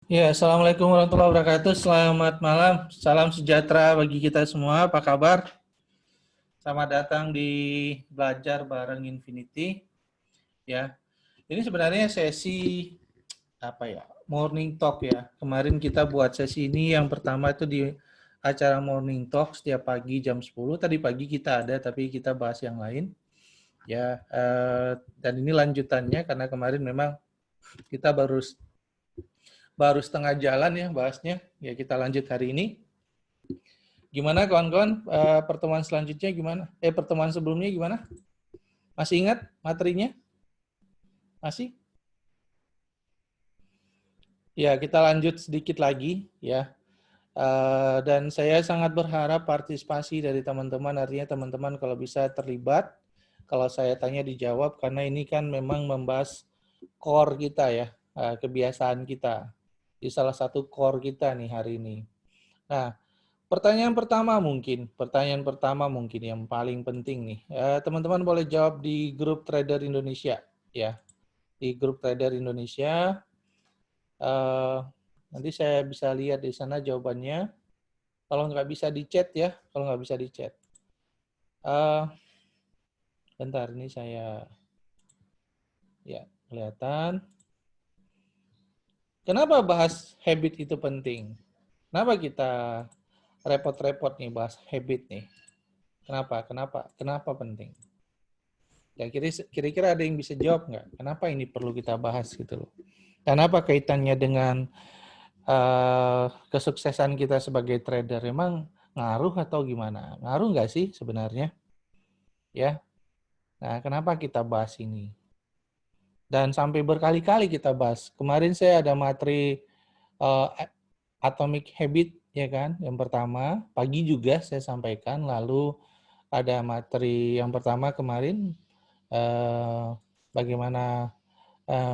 Ya, Assalamualaikum warahmatullahi wabarakatuh. Selamat malam, salam sejahtera bagi kita semua. Apa kabar? Selamat datang di Belajar Bareng Infinity. Ya, ini sebenarnya sesi apa ya? Morning talk ya. Kemarin kita buat sesi ini yang pertama itu di acara morning talk setiap pagi jam 10. Tadi pagi kita ada, tapi kita bahas yang lain. Ya, dan ini lanjutannya karena kemarin memang kita baru setengah jalan ya bahasnya. Ya, kita lanjut hari ini. Gimana kawan-kawan, pertemuan selanjutnya gimana? Pertemuan sebelumnya gimana? Masih ingat materinya? Masih? Ya, kita lanjut sedikit lagi ya. Dan saya sangat berharap partisipasi dari teman-teman, artinya teman-teman kalau bisa terlibat, kalau saya tanya dijawab, karena ini kan memang membahas core kita ya, kebiasaan kita. Di salah satu core kita nih hari ini. Nah, pertanyaan pertama mungkin yang paling penting nih. Teman-teman boleh jawab di grup Trader Indonesia ya. Di grup Trader Indonesia, eh, nanti saya bisa lihat di sana jawabannya. Kalau nggak bisa di chat ya, kalau nggak bisa di chat. Eh, bentar, ini saya ya kelihatan. Kenapa bahas habit itu penting? Kenapa kita repot-repot nih bahas habit nih? Kenapa? Kenapa? Kenapa penting? Ya kira-kira ada yang bisa jawab nggak? Kenapa ini perlu kita bahas gitu loh? Dan apa kaitannya dengan kesuksesan kita sebagai trader? Memang ngaruh atau gimana? Ngaruh nggak sih sebenarnya? Ya. Nah, kenapa kita bahas ini? Dan sampai berkali-kali kita bahas. Kemarin saya ada materi uh, Atomic Habit, ya kan? Yang pertama, pagi juga saya sampaikan. Lalu ada materi yang pertama kemarin, bagaimana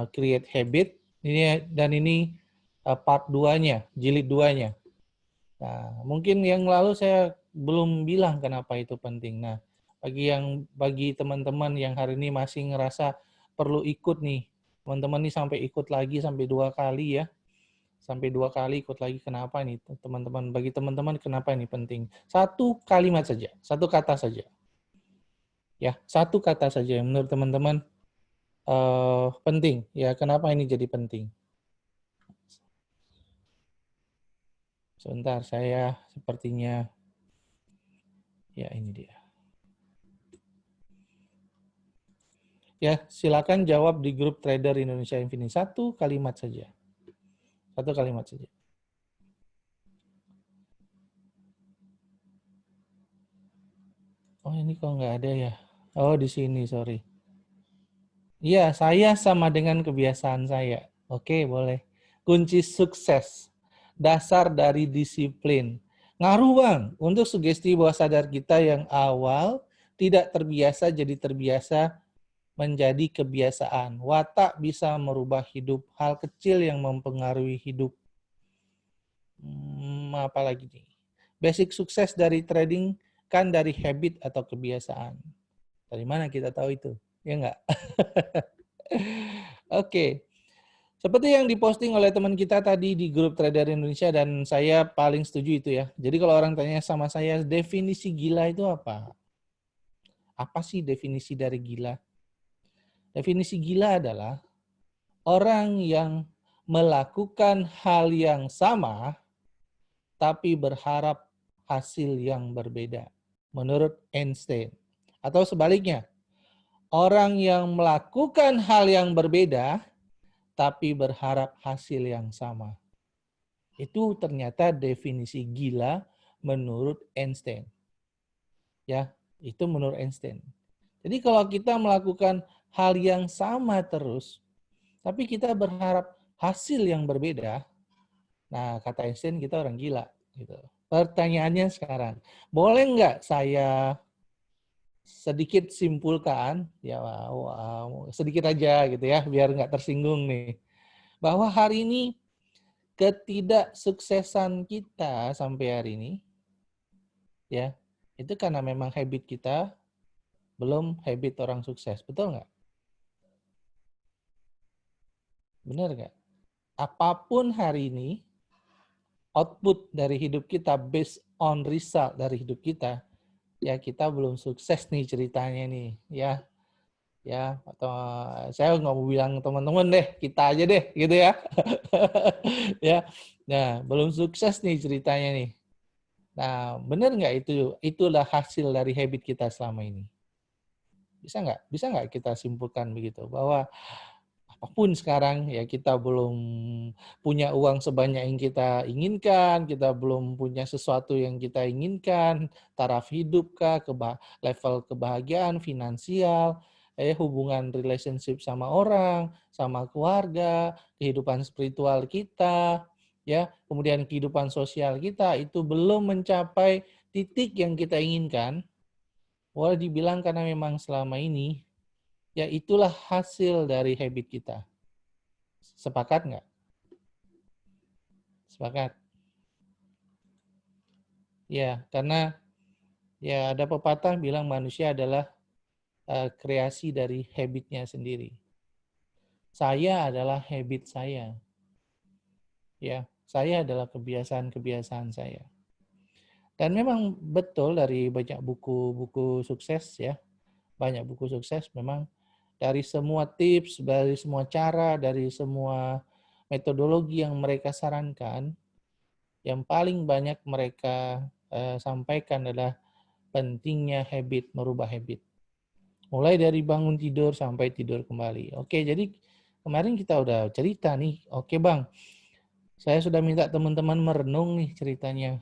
create habit. Ini part 2-nya, jilid 2-nya. Nah, mungkin yang lalu saya belum bilang kenapa itu penting. Nah, bagi teman-teman yang hari ini masih ngerasa perlu ikut nih, teman-teman nih sampai ikut lagi sampai 2 kali ya. Sampai 2 kali ikut lagi, kenapa nih teman-teman? Bagi teman-teman kenapa ini penting? Satu kalimat saja, satu kata saja. Ya, satu kata saja yang menurut teman-teman penting. Ya, kenapa ini jadi penting? Sebentar, saya sepertinya, ya ini dia. Ya, silakan jawab di grup Trader Indonesia Infinity. Satu kalimat saja. Satu kalimat saja. Oh, ini kok nggak ada ya? Oh, di sini, sorry. Iya, saya sama dengan kebiasaan saya. Oke, boleh. Kunci sukses. Dasar dari disiplin. Ngaruh, Bang, untuk sugesti bawah sadar kita yang awal tidak terbiasa jadi terbiasa menjadi kebiasaan. Watak bisa merubah hidup. Hal kecil yang mempengaruhi hidup. Apalagi nih? Basic sukses dari trading kan dari habit atau kebiasaan. Dari mana kita tahu itu? Ya enggak? Oke. Seperti yang diposting oleh teman kita tadi di grup Trader Indonesia dan saya paling setuju itu ya. Jadi kalau orang tanya sama saya, definisi gila itu apa? Apa sih definisi dari gila? Definisi gila adalah orang yang melakukan hal yang sama tapi berharap hasil yang berbeda. Menurut Einstein. Atau sebaliknya, orang yang melakukan hal yang berbeda tapi berharap hasil yang sama. Itu ternyata definisi gila menurut Einstein. Ya, itu menurut Einstein. Jadi kalau kita melakukan hal yang sama terus, tapi kita berharap hasil yang berbeda, nah kata Einstein kita orang gila. Gitu. Pertanyaannya sekarang, boleh nggak saya sedikit simpulkan, ya wow, sedikit aja gitu ya, biar nggak tersinggung nih, bahwa hari ini ketidaksuksesan kita sampai hari ini, ya, itu karena memang habit kita belum habit orang sukses, betul nggak? Benar nggak? apapun hari ini, output dari hidup kita based on result dari hidup kita, ya kita belum sukses nih ceritanya nih, ya. Ya, atau saya nggak mau bilang teman-teman deh, kita aja deh, gitu ya. Ya, nah belum sukses nih ceritanya nih. Nah, benar nggak itu? Itulah hasil dari habit kita selama ini. Bisa nggak? Bisa nggak kita simpulkan begitu bahwa apapun sekarang ya kita belum punya uang sebanyak yang kita inginkan, kita belum punya sesuatu yang kita inginkan, taraf hidup kah, level kebahagiaan finansial, hubungan relationship sama orang, sama keluarga, kehidupan spiritual kita, ya, kemudian kehidupan sosial kita itu belum mencapai titik yang kita inginkan. Boleh dibilang karena memang selama ini ya itulah hasil dari habit kita. Sepakat nggak? Sepakat. Ya, karena ya ada pepatah bilang manusia adalah kreasi dari habitnya sendiri. Saya adalah habit saya. Ya, saya adalah kebiasaan-kebiasaan saya. Dan memang betul dari banyak buku-buku sukses ya, banyak buku sukses memang dari semua tips, dari semua cara, dari semua metodologi yang mereka sarankan, yang paling banyak mereka sampaikan adalah pentingnya habit, merubah habit. Mulai dari bangun tidur sampai tidur kembali. Oke, jadi kemarin kita udah cerita nih. Oke Bang, saya sudah minta teman-teman merenung nih ceritanya.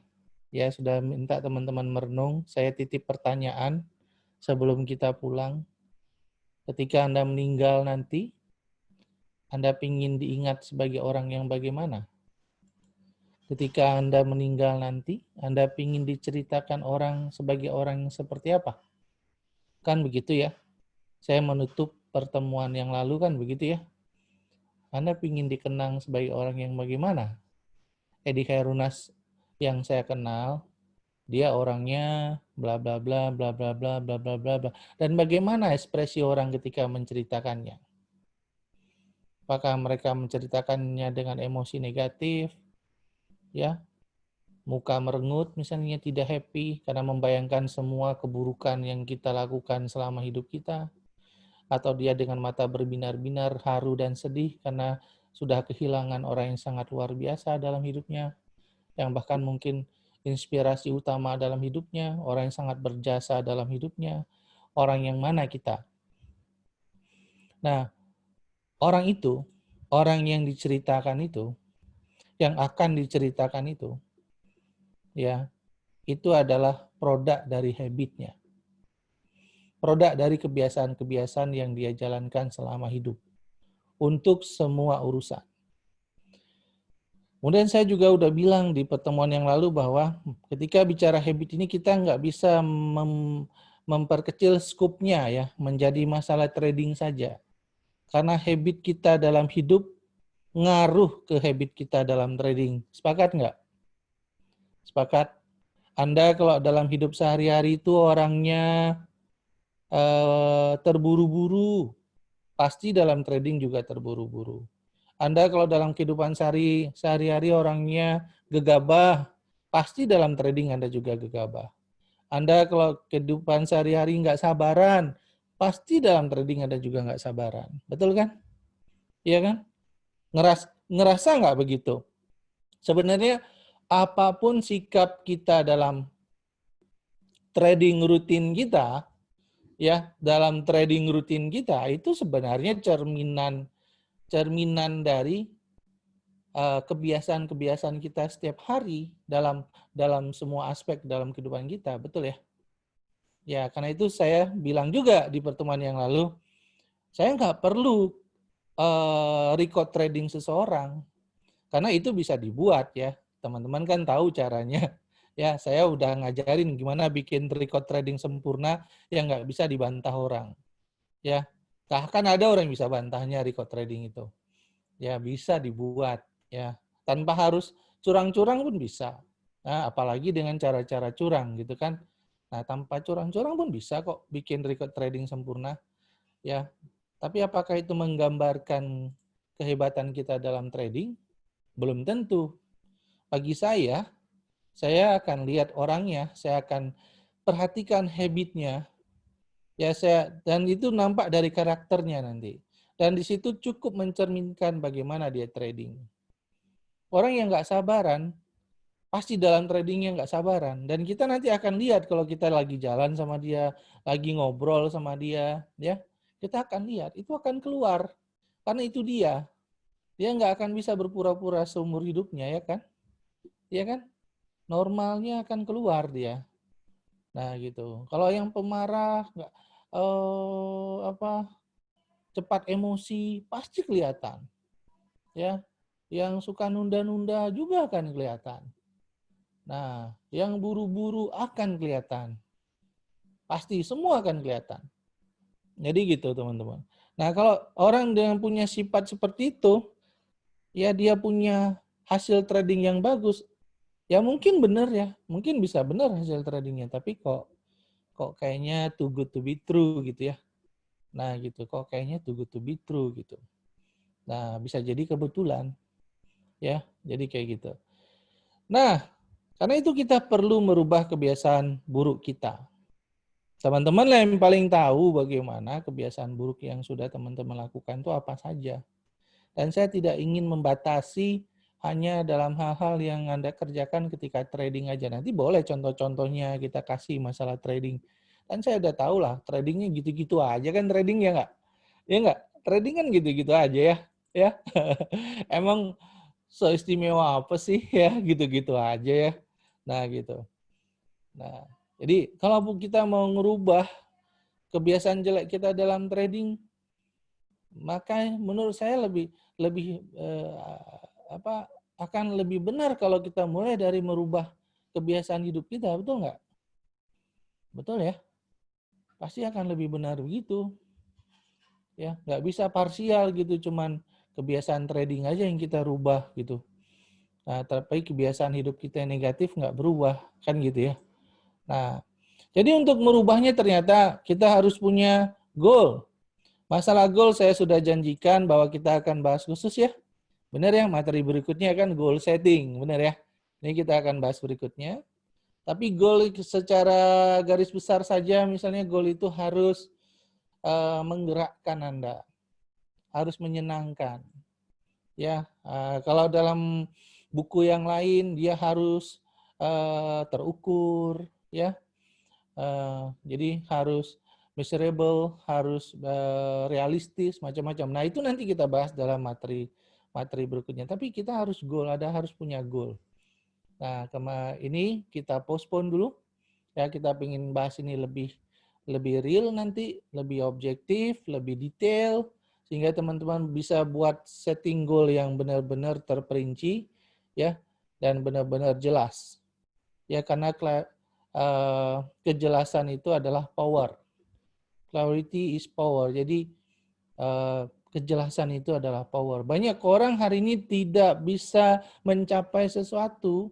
Ya, sudah minta teman-teman merenung. Saya titip pertanyaan sebelum kita pulang. Ketika Anda meninggal nanti, Anda ingin diingat sebagai orang yang bagaimana? Ketika Anda meninggal nanti, Anda ingin diceritakan orang sebagai orang yang seperti apa? Kan begitu ya. Saya menutup pertemuan yang lalu kan begitu ya. Anda ingin dikenang sebagai orang yang bagaimana? Edi Khairunas yang saya kenal, dia orangnya bla bla bla bla bla bla bla bla bla bla. Dan bagaimana ekspresi orang ketika menceritakannya? Apakah mereka menceritakannya dengan emosi negatif? Ya, muka merengut misalnya tidak happy karena membayangkan semua keburukan yang kita lakukan selama hidup kita, atau dia dengan mata berbinar-binar haru dan sedih karena sudah kehilangan orang yang sangat luar biasa dalam hidupnya, yang bahkan mungkin inspirasi utama dalam hidupnya, orang yang sangat berjasa dalam hidupnya, orang yang mana kita. Nah, orang itu, orang yang diceritakan itu, yang akan diceritakan itu, ya, itu adalah produk dari habitnya. Produk dari kebiasaan-kebiasaan yang dia jalankan selama hidup. Untuk semua urusan. Kemudian saya juga udah bilang di pertemuan yang lalu bahwa ketika bicara habit ini kita nggak bisa memperkecil skupnya ya, menjadi masalah trading saja. Karena habit kita dalam hidup ngaruh ke habit kita dalam trading. Sepakat nggak? Sepakat? Anda kalau dalam hidup sehari-hari itu orangnya terburu-buru, pasti dalam trading juga terburu-buru. Anda kalau dalam kehidupan sehari-hari orangnya gegabah, pasti dalam trading Anda juga gegabah. Anda kalau kehidupan sehari-hari nggak sabaran, pasti dalam trading Anda juga nggak sabaran. Betul kan? Iya kan? Ngerasa nggak begitu? Sebenarnya apapun sikap kita dalam trading rutin kita, ya dalam trading rutin kita itu sebenarnya cerminan dari kebiasaan-kebiasaan kita setiap hari dalam semua aspek dalam kehidupan kita, betul ya? Ya, karena itu saya bilang juga di pertemuan yang lalu, saya nggak perlu record trading seseorang, karena itu bisa dibuat ya. Teman-teman kan tahu caranya. Ya, saya udah ngajarin gimana bikin record trading sempurna yang nggak bisa dibantah orang. Ya, bahkan ada orang yang bisa bantahnya record trading itu. Ya, bisa dibuat. Ya, tanpa harus curang-curang pun bisa. Nah, apalagi dengan cara-cara curang gitu kan. Nah, tanpa curang-curang pun bisa kok bikin record trading sempurna. Ya, tapi apakah itu menggambarkan kehebatan kita dalam trading? Belum tentu. Bagi saya akan lihat orangnya, saya akan perhatikan habitnya, ya dan itu nampak dari karakternya nanti. Dan di situ cukup mencerminkan bagaimana dia trading. Orang yang nggak sabaran, pasti dalam tradingnya nggak sabaran. Dan kita nanti akan lihat kalau kita lagi jalan sama dia, lagi ngobrol sama dia, ya kita akan lihat, itu akan keluar. Karena itu dia. Dia nggak akan bisa berpura-pura seumur hidupnya, ya kan? Ya kan? Normalnya akan keluar dia. Nah gitu. Kalau yang pemarah, nggak cepat emosi, pasti kelihatan. Ya, yang suka nunda-nunda juga akan kelihatan. Nah, yang buru-buru akan kelihatan. Pasti semua akan kelihatan. Jadi gitu teman-teman. Nah kalau orang yang punya sifat seperti itu, ya dia punya hasil trading yang bagus, ya mungkin benar ya, mungkin bisa benar hasil tradingnya, tapi kok kayaknya too good to be true gitu ya. Nah gitu, kok kayaknya too good to be true gitu. Nah bisa jadi kebetulan ya, jadi kayak gitu. Nah karena itu kita perlu merubah kebiasaan buruk kita. Teman-teman yang paling tahu bagaimana kebiasaan buruk yang sudah teman-teman lakukan itu apa saja. Dan saya tidak ingin membatasi hanya dalam hal-hal yang Anda kerjakan ketika trading aja. Nanti boleh contoh-contohnya kita kasih masalah trading. Dan saya udah tahu lah, tradingnya gitu-gitu aja kan trading ya nggak? Ya nggak? Trading kan gitu-gitu aja ya. Ya. Emang seistimewa apa sih ya gitu-gitu aja ya. Nah gitu. Nah, jadi kalau kita mau ngerubah kebiasaan jelek kita dalam trading, maka menurut saya lebih lebih akan lebih benar kalau kita mulai dari merubah kebiasaan hidup kita, betul nggak? Betul ya? Pasti akan lebih benar begitu. Ya, nggak bisa parsial gitu, cuman kebiasaan trading aja yang kita rubah gitu. Nah, tapi kebiasaan hidup kita yang negatif nggak berubah, kan gitu ya. Nah, jadi untuk merubahnya ternyata kita harus punya goal. Masalah goal saya sudah janjikan bahwa kita akan bahas khusus ya. Benar ya, materi berikutnya kan goal setting, benar ya. Ini kita akan bahas berikutnya. Tapi goal secara garis besar saja, misalnya goal itu harus menggerakkan Anda, harus menyenangkan. Ya, kalau dalam buku yang lain dia harus terukur, ya. Jadi harus measurable, harus realistis, macam-macam. Nah itu nanti kita bahas dalam materi berikutnya. Tapi kita harus harus punya goal. Nah ini kita postpone dulu. Ya kita ingin bahas ini lebih real nanti, lebih objektif, lebih detail, sehingga teman-teman bisa buat setting goal yang benar-benar terperinci, ya, dan benar-benar jelas. Ya karena kejelasan itu adalah power. Clarity is power. Jadi kejelasan itu adalah power. Banyak orang hari ini tidak bisa mencapai sesuatu.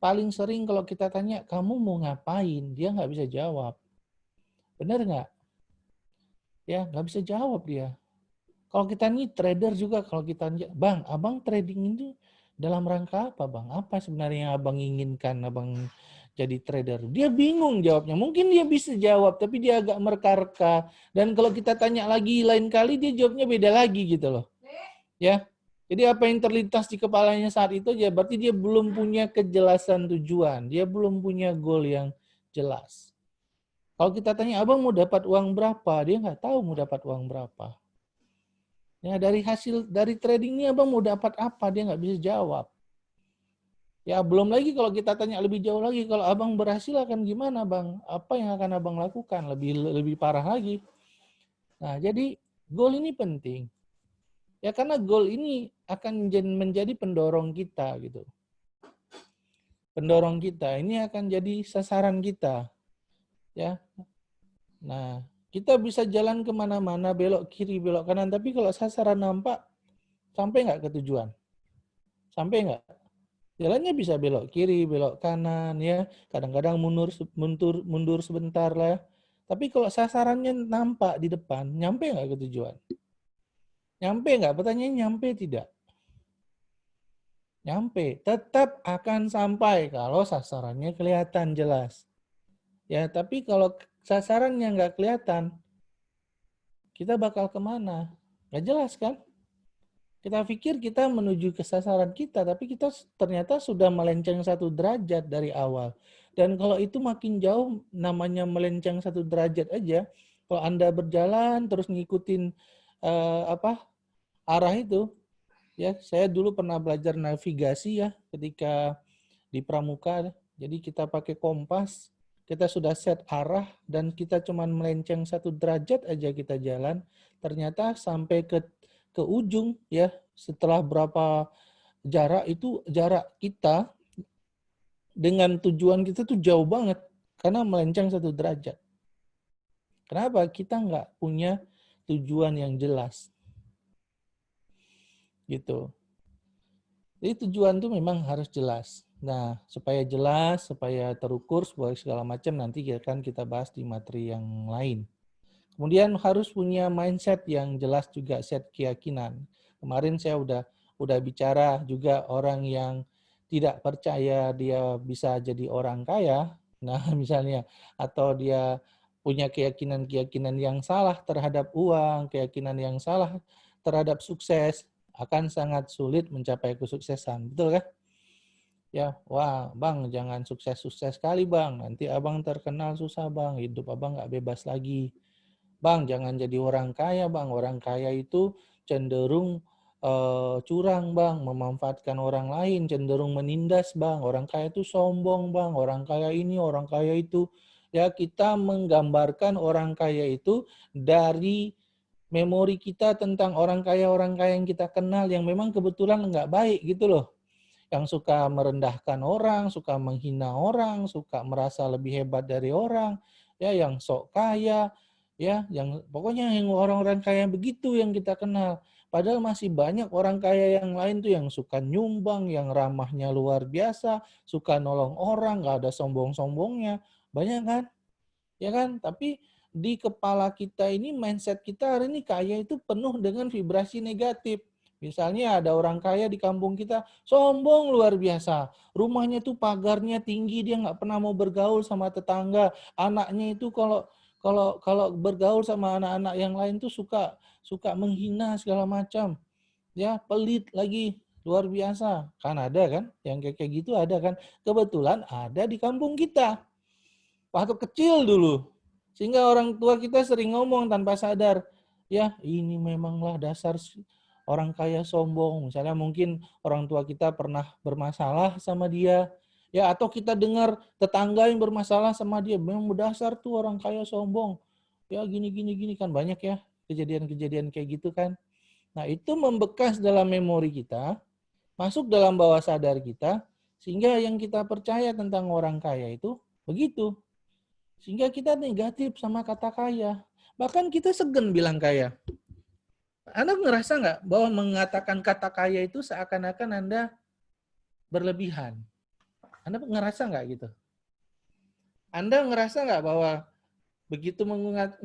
Paling sering kalau kita tanya, kamu mau ngapain? Dia nggak bisa jawab. Benar nggak? Ya, nggak bisa jawab dia. Kalau kita nih trader juga, kalau kita bang, abang trading itu dalam rangka apa bang? Apa sebenarnya yang abang inginkan abang jadi trader? Dia bingung jawabnya. Mungkin dia bisa jawab, tapi dia agak mereka-reka. Dan kalau kita tanya lagi lain kali, dia jawabnya beda lagi gitu loh. Ya, jadi apa yang terlintas di kepalanya saat itu, ya berarti dia belum punya kejelasan tujuan. Dia belum punya goal yang jelas. Kalau kita tanya, abang mau dapat uang berapa? Dia nggak tahu mau dapat uang berapa. Ya dari trading ini abang mau dapat apa? Dia nggak bisa jawab. Ya belum lagi kalau kita tanya lebih jauh lagi, kalau abang berhasil akan gimana bang? Apa yang akan abang lakukan? Lebih parah lagi. Nah jadi goal ini penting. Ya karena goal ini akan menjadi pendorong kita gitu. Pendorong kita ini akan jadi sasaran kita. Ya. Nah kita bisa jalan kemana-mana, belok kiri, belok kanan, tapi kalau sasaran nampak, sampai nggak ke tujuan? Sampai nggak? Jalannya bisa belok kiri, belok kanan, ya. Kadang-kadang mundur sebentar lah. Tapi kalau sasarannya nampak di depan, nyampe nggak ke tujuan? Nyampe nggak? Pertanyaannya nyampe tidak? Nyampe, tetap akan sampai kalau sasarannya kelihatan jelas. Ya, tapi kalau sasarannya nggak kelihatan, kita bakal kemana? Nggak jelas kan? Kita pikir kita menuju ke sasaran kita, tapi kita ternyata sudah melenceng 1 derajat dari awal. Dan kalau itu makin jauh, namanya melenceng 1 derajat aja, kalau Anda berjalan terus ngikutin arah itu, ya saya dulu pernah belajar navigasi ya ketika di Pramuka. Jadi kita pakai kompas, kita sudah set arah dan kita cuman melenceng 1 derajat aja kita jalan, ternyata sampai ke ujung ya setelah berapa jarak itu jarak kita dengan tujuan kita tuh jauh banget karena melenceng 1 derajat. Kenapa? Kita nggak punya tujuan yang jelas. Gitu. Jadi tujuan tuh memang harus jelas. Nah, supaya jelas, supaya terukur, segala macam nanti akan kita bahas di materi yang lain. Kemudian harus punya mindset yang jelas juga, set keyakinan. Kemarin saya udah bicara juga orang yang tidak percaya dia bisa jadi orang kaya. Nah, misalnya atau dia punya keyakinan-keyakinan yang salah terhadap uang, keyakinan yang salah terhadap sukses, akan sangat sulit mencapai kesuksesan. Betul kan? Ya, wah bang jangan sukses-sukses sekali bang, nanti abang terkenal susah bang, hidup abang nggak bebas lagi. Bang jangan jadi orang kaya bang, orang kaya itu cenderung curang bang, memanfaatkan orang lain, cenderung menindas bang, orang kaya itu sombong bang, orang kaya ini, orang kaya itu. Ya kita menggambarkan orang kaya itu dari memori kita tentang orang kaya yang kita kenal yang memang kebetulan nggak baik gitu loh. Yang suka merendahkan orang, suka menghina orang, suka merasa lebih hebat dari orang, ya yang sok kaya, ya yang pokoknya yang orang-orang kaya begitu yang kita kenal. Padahal masih banyak orang kaya yang lain tuh yang suka nyumbang, yang ramahnya luar biasa, suka nolong orang, nggak ada sombong-sombongnya. Banyak kan? Ya kan? Tapi di kepala kita ini, mindset kita hari ini kaya itu penuh dengan vibrasi negatif. Misalnya ada orang kaya di kampung kita, sombong luar biasa. Rumahnya tuh pagarnya tinggi, dia nggak pernah mau bergaul sama tetangga. Anaknya itu kalau bergaul sama anak-anak yang lain tuh suka menghina segala macam. Ya, pelit lagi, luar biasa. Kan ada kan, yang kayak gitu ada kan. Kebetulan ada di kampung kita. Waktu kecil dulu. Sehingga orang tua kita sering ngomong tanpa sadar, ya ini memanglah dasar orang kaya sombong. Misalnya mungkin orang tua kita pernah bermasalah sama dia, ya atau kita dengar tetangga yang bermasalah sama dia, memang dasar tuh orang kaya sombong. Ya gini kan banyak ya kejadian-kejadian kayak gitu kan. Nah itu membekas dalam memori kita, masuk dalam bawah sadar kita, sehingga yang kita percaya tentang orang kaya itu begitu. Sehingga kita negatif sama kata kaya. Bahkan kita segan bilang kaya. Anda ngerasa nggak bahwa mengatakan kata kaya itu seakan-akan Anda berlebihan? Anda ngerasa nggak gitu? Anda ngerasa nggak bahwa begitu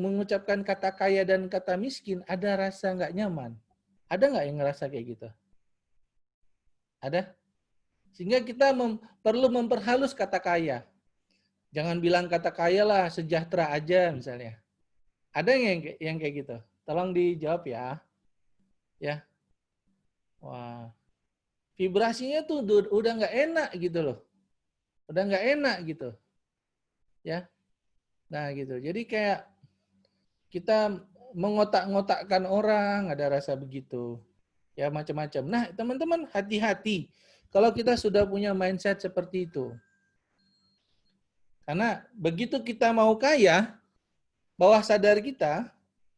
mengucapkan kata kaya dan kata miskin, ada rasa nggak nyaman? Ada nggak yang ngerasa kayak gitu? Ada? Sehingga kita perlu memperhalus kata kaya. Jangan bilang kata kaya lah, sejahtera aja misalnya. Ada yang kayak gitu? Tolong dijawab ya. Ya, wah, vibrasinya tuh udah nggak enak gitu loh, udah nggak enak gitu, ya. Nah gitu, jadi kayak kita mengotak-ngotakkan orang, ada rasa begitu, ya macam-macam. Nah teman-teman hati-hati kalau kita sudah punya mindset seperti itu, karena begitu kita mau kaya, bawah sadar kita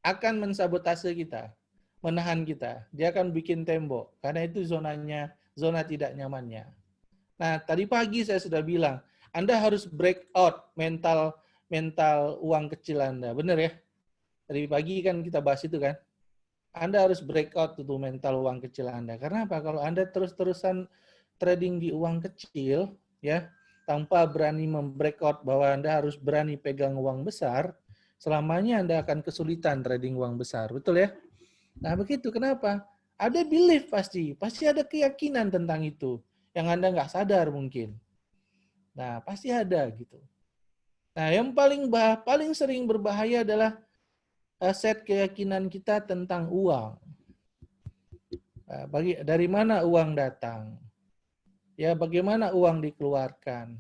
akan mensabotase kita, menahan kita, dia akan bikin tembok, karena itu zona tidak nyamannya. Nah, tadi pagi saya sudah bilang, Anda harus break out mental uang kecil Anda. Benar ya? Tadi pagi kan kita bahas itu kan. Anda harus break out itu mental uang kecil Anda. Karena apa? Kalau Anda terus-terusan trading di uang kecil, ya, tanpa berani membreak out bahwa Anda harus berani pegang uang besar, selamanya Anda akan kesulitan trading uang besar. Betul ya? Nah, begitu. Kenapa? Ada belief pasti ada keyakinan tentang itu. yang Anda nggak sadar mungkin. Nah, pasti ada gitu. Nah, yang paling sering berbahaya adalah set keyakinan kita tentang uang. Nah, dari mana uang datang? Ya, bagaimana uang dikeluarkan?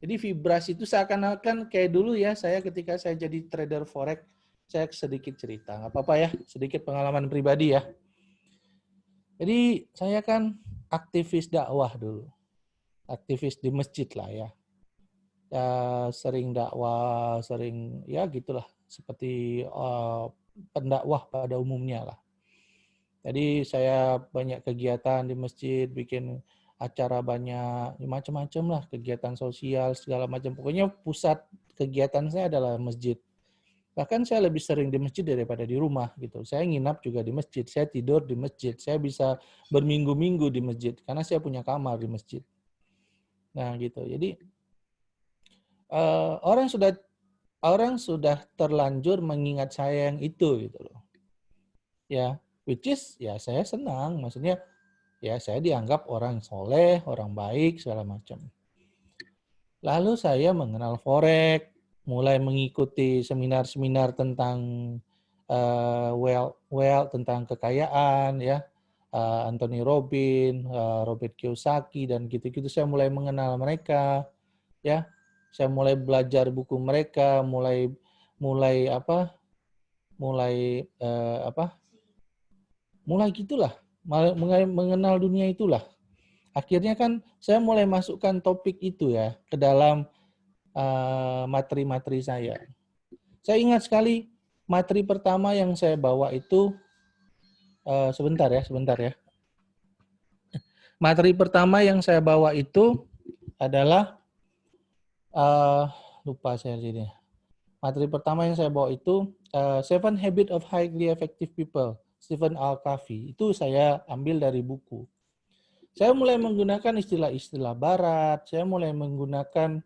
Jadi vibrasi itu seakan-akan kayak dulu ya, saya ketika saya jadi trader forex, saya sedikit cerita, nggak apa-apa ya, sedikit pengalaman pribadi ya. Jadi saya kan aktivis dakwah dulu, aktivis di masjid lah ya. Ya sering dakwah, sering ya gitulah, seperti pendakwah pada umumnya lah. Jadi saya banyak kegiatan di masjid, bikin acara banyak, macam-macam lah, kegiatan sosial, segala macam. Pokoknya pusat kegiatan saya adalah masjid. Bahkan saya lebih sering di masjid daripada di rumah gitu. Saya nginap juga di masjid, saya tidur di masjid, saya bisa berminggu-minggu di masjid karena saya punya kamar di masjid. Nah gitu. Jadi orang sudah terlanjur mengingat saya yang itu gitu loh. Ya, which is ya saya senang, maksudnya ya saya dianggap orang soleh, orang baik segala macam. Lalu saya mengenal forex, mulai mengikuti seminar-seminar tentang wealth tentang kekayaan ya, Anthony Robert Kiyosaki dan gitu-gitu. Saya mulai mengenal mereka ya. Saya mulai belajar buku mereka, mulai gitulah, mulai mengenal dunia itulah. Akhirnya kan saya mulai masukkan topik itu ya ke dalam materi-materi saya. Saya ingat sekali materi pertama yang saya bawa itu sebentar ya. Materi pertama yang saya bawa itu adalah lupa saya jadi. Materi pertama yang saya bawa itu Seven Habits of Highly Effective People, Stephen R. Covey. Itu saya ambil dari buku. Saya mulai menggunakan istilah-istilah barat, saya mulai menggunakan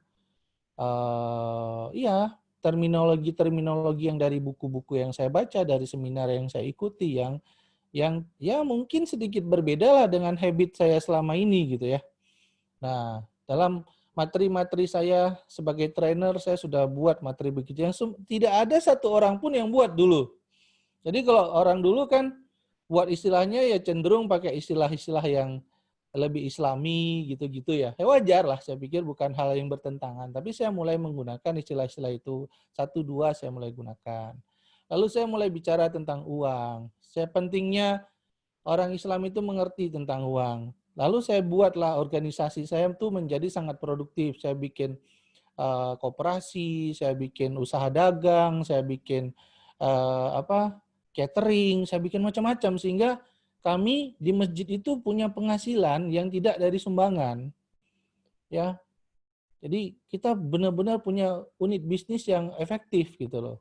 terminologi-terminologi yang dari buku-buku yang saya baca, dari seminar yang saya ikuti, yang ya mungkin sedikit berbeda lah dengan habit saya selama ini gitu ya. Nah, dalam materi-materi saya sebagai trainer, saya sudah buat materi begitu yang tidak ada satu orang pun yang buat dulu. Jadi kalau orang dulu kan buat istilahnya ya cenderung pakai istilah-istilah yang lebih islami gitu-gitu ya. Ya wajar lah, saya pikir bukan hal yang bertentangan. Tapi saya mulai menggunakan istilah-istilah itu. 1-2 saya mulai gunakan. Lalu saya mulai bicara tentang uang. Pentingnya orang Islam itu mengerti tentang uang. Lalu saya buatlah organisasi saya itu menjadi sangat produktif. Saya bikin koperasi, saya bikin usaha dagang, saya bikin catering, saya bikin macam-macam sehingga kami di masjid itu punya penghasilan yang tidak dari sumbangan. Ya. Jadi kita benar-benar punya unit bisnis yang efektif gitu loh.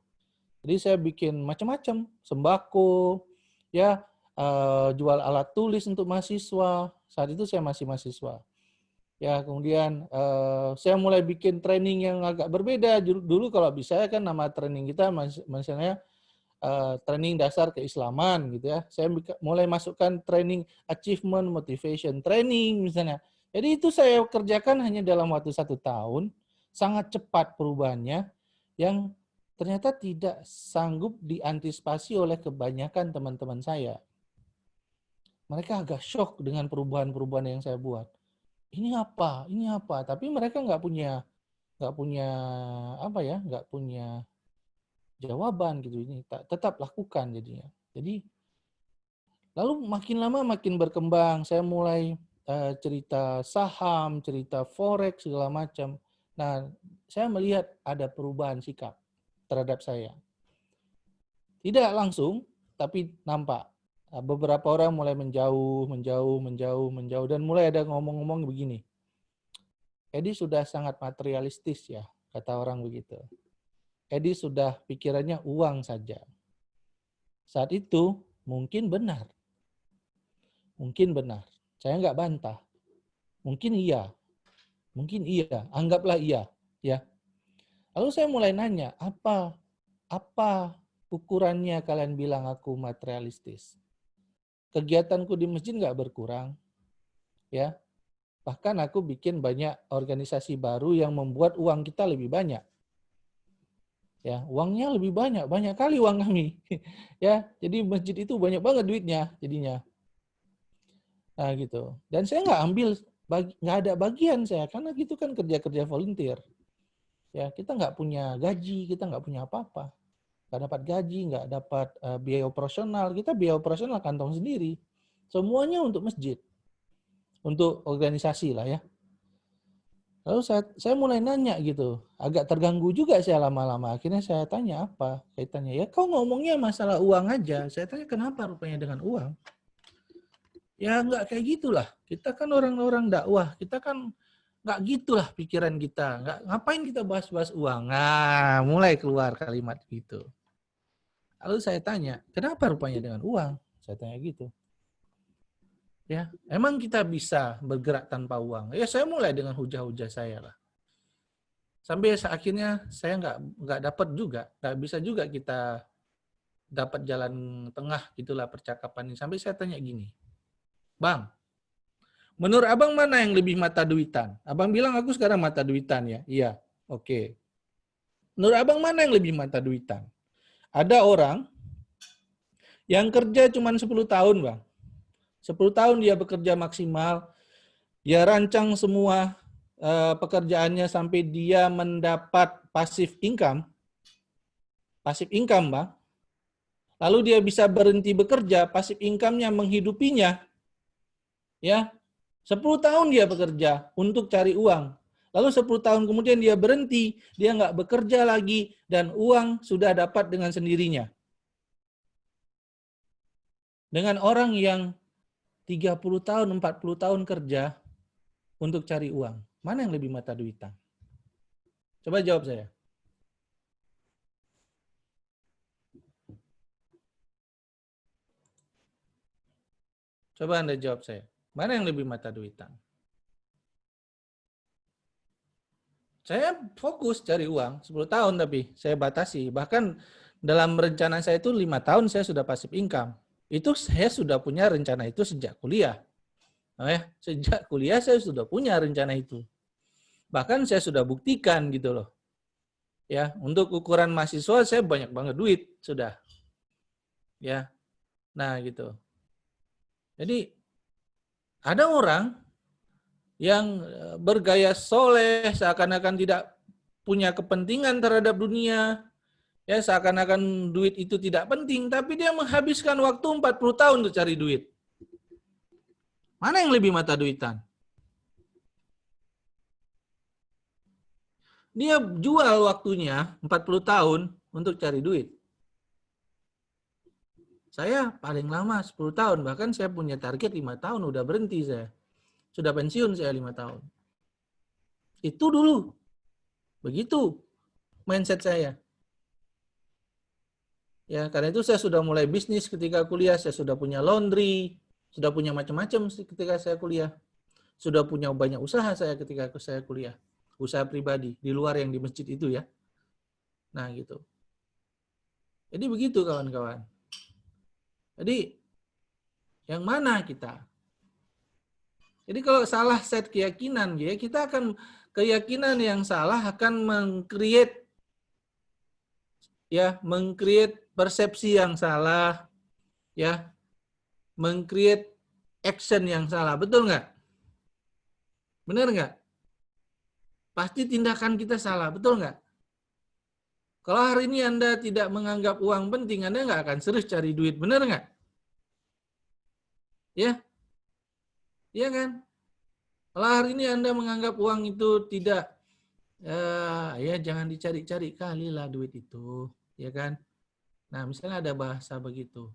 Jadi saya bikin macam-macam, sembako, ya, jual alat tulis untuk mahasiswa. Saat itu saya masih mahasiswa. Ya, kemudian saya mulai bikin training yang agak berbeda. Dulu kalau bisa kan nama training kita misalnya training dasar keislaman gitu ya. Saya mulai masukkan training achievement motivation training misalnya. Jadi itu saya kerjakan hanya dalam waktu 1 tahun, sangat cepat perubahannya, yang ternyata tidak sanggup diantisipasi oleh kebanyakan teman-teman saya. Mereka agak shock dengan perubahan-perubahan yang saya buat. Ini apa? Tapi mereka nggak punya nggak punya jawaban gitu. Ini tetap lakukan jadinya. Jadi lalu makin lama makin berkembang. Saya mulai cerita saham, cerita forex segala macam. Nah, saya melihat ada perubahan sikap terhadap saya. Tidak langsung, tapi nampak. Beberapa orang mulai menjauh, dan mulai ada ngomong-ngomong begini. Edi sudah sangat materialistis ya, kata orang begitu. Edi sudah pikirannya uang saja. Saat itu mungkin benar. Saya nggak bantah. Mungkin iya. Anggaplah iya. Ya. Lalu saya mulai nanya, apa ukurannya kalian bilang aku materialistis? Kegiatanku di masjid nggak berkurang, ya. Bahkan aku bikin banyak organisasi baru yang membuat uang kita lebih banyak. Ya, uangnya lebih banyak, banyak kali uang kami. Ya, jadi masjid itu banyak banget duitnya jadinya. Nah, gitu. Dan saya nggak ambil, nggak ada bagian saya, karena gitu kan kerja-kerja volunteer. Ya, kita nggak punya gaji, kita nggak punya apa-apa. Nggak dapat gaji, nggak dapat biaya operasional. Kita biaya operasional kantong sendiri. Semuanya untuk masjid. Untuk organisasi lah ya. Lalu saya mulai nanya gitu. Agak terganggu juga saya lama-lama. Akhirnya saya tanya apa kaitannya. Ya kau ngomongnya masalah uang aja. Saya tanya kenapa rupanya dengan uang. Ya nggak kayak gitulah. Kita kan orang-orang dakwah. Kita kan nggak gitulah pikiran kita. Nggak, ngapain kita bahas-bahas uang. Nah, mulai keluar kalimat gitu. Lalu saya tanya, kenapa rupanya dengan uang? Saya tanya gitu. Ya, emang kita bisa bergerak tanpa uang? Ya, saya mulai dengan hujah-hujah saya lah. Sampai akhirnya saya nggak dapat juga, nggak bisa juga kita dapat jalan tengah gitulah percakapan ini. Sampai saya tanya gini, Bang, menurut abang mana yang lebih mata duitan? Abang bilang aku sekarang mata duitan ya? Iya, oke. Menurut abang mana yang lebih mata duitan? Ada orang yang kerja cuma 10 tahun, Bang. 10 tahun dia bekerja maksimal, dia rancang semua pekerjaannya sampai dia mendapat passive income, Bang. Lalu dia bisa berhenti bekerja, passive income-nya menghidupinya, ya. 10 tahun dia bekerja untuk cari uang. Lalu 10 tahun kemudian dia berhenti, dia nggak bekerja lagi, dan uang sudah dapat dengan sendirinya. Dengan orang yang 30 tahun, 40 tahun kerja untuk cari uang. Mana yang lebih mata duitan? Coba jawab saya. Coba Anda jawab saya. Mana yang lebih mata duitan? Saya fokus cari uang 10 tahun tapi saya batasi. Bahkan dalam rencana saya itu 5 tahun saya sudah passive income. Itu saya sudah punya rencana itu sejak kuliah. Nah, ya, sejak kuliah saya sudah punya rencana itu. Bahkan saya sudah buktikan gitu loh. Ya, untuk ukuran mahasiswa saya banyak banget duit sudah. Ya. Nah, gitu. Jadi ada orang yang bergaya soleh seakan-akan tidak punya kepentingan terhadap dunia, ya seakan-akan duit itu tidak penting, tapi dia menghabiskan waktu 40 tahun untuk cari duit. Mana yang lebih mata duitan? Dia jual waktunya 40 tahun untuk cari duit. Saya paling lama 10 tahun, bahkan saya punya target 5 tahun, udah berhenti saya. Sudah pensiun saya 5 tahun. Itu dulu. Begitu mindset saya. Ya, karena itu saya sudah mulai bisnis ketika kuliah, saya sudah punya laundry, sudah punya macam-macam ketika saya kuliah. Sudah punya banyak usaha saya ketika saya kuliah. Usaha pribadi, di luar yang di masjid itu ya. Nah, gitu. Jadi begitu kawan-kawan. Jadi, yang mana kita? Jadi kalau salah set keyakinan, ya kita akan keyakinan yang salah akan meng-create persepsi yang salah, ya, meng-create action yang salah. Betul nggak? Benar nggak? Pasti tindakan kita salah, betul nggak? Kalau hari ini Anda tidak menganggap uang penting, Anda nggak akan serius cari duit, benar nggak? Ya, iya kan? Kalau hari ini Anda menganggap uang itu tidak, ya jangan dicari-cari kali lah duit itu, ya kan? Nah, misalnya ada bahasa begitu,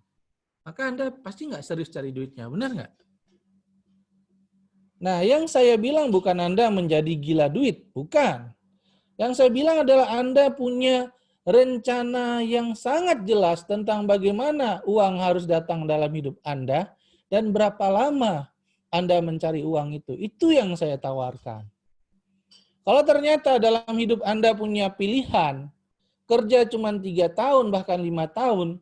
maka Anda pasti nggak serius cari duitnya, benar nggak? Nah, yang saya bilang bukan Anda menjadi gila duit, bukan. Yang saya bilang adalah Anda punya rencana yang sangat jelas tentang bagaimana uang harus datang dalam hidup Anda dan berapa lama Anda mencari uang itu. Itu yang saya tawarkan. Kalau ternyata dalam hidup Anda punya pilihan, kerja cuma 3 tahun, bahkan 5 tahun,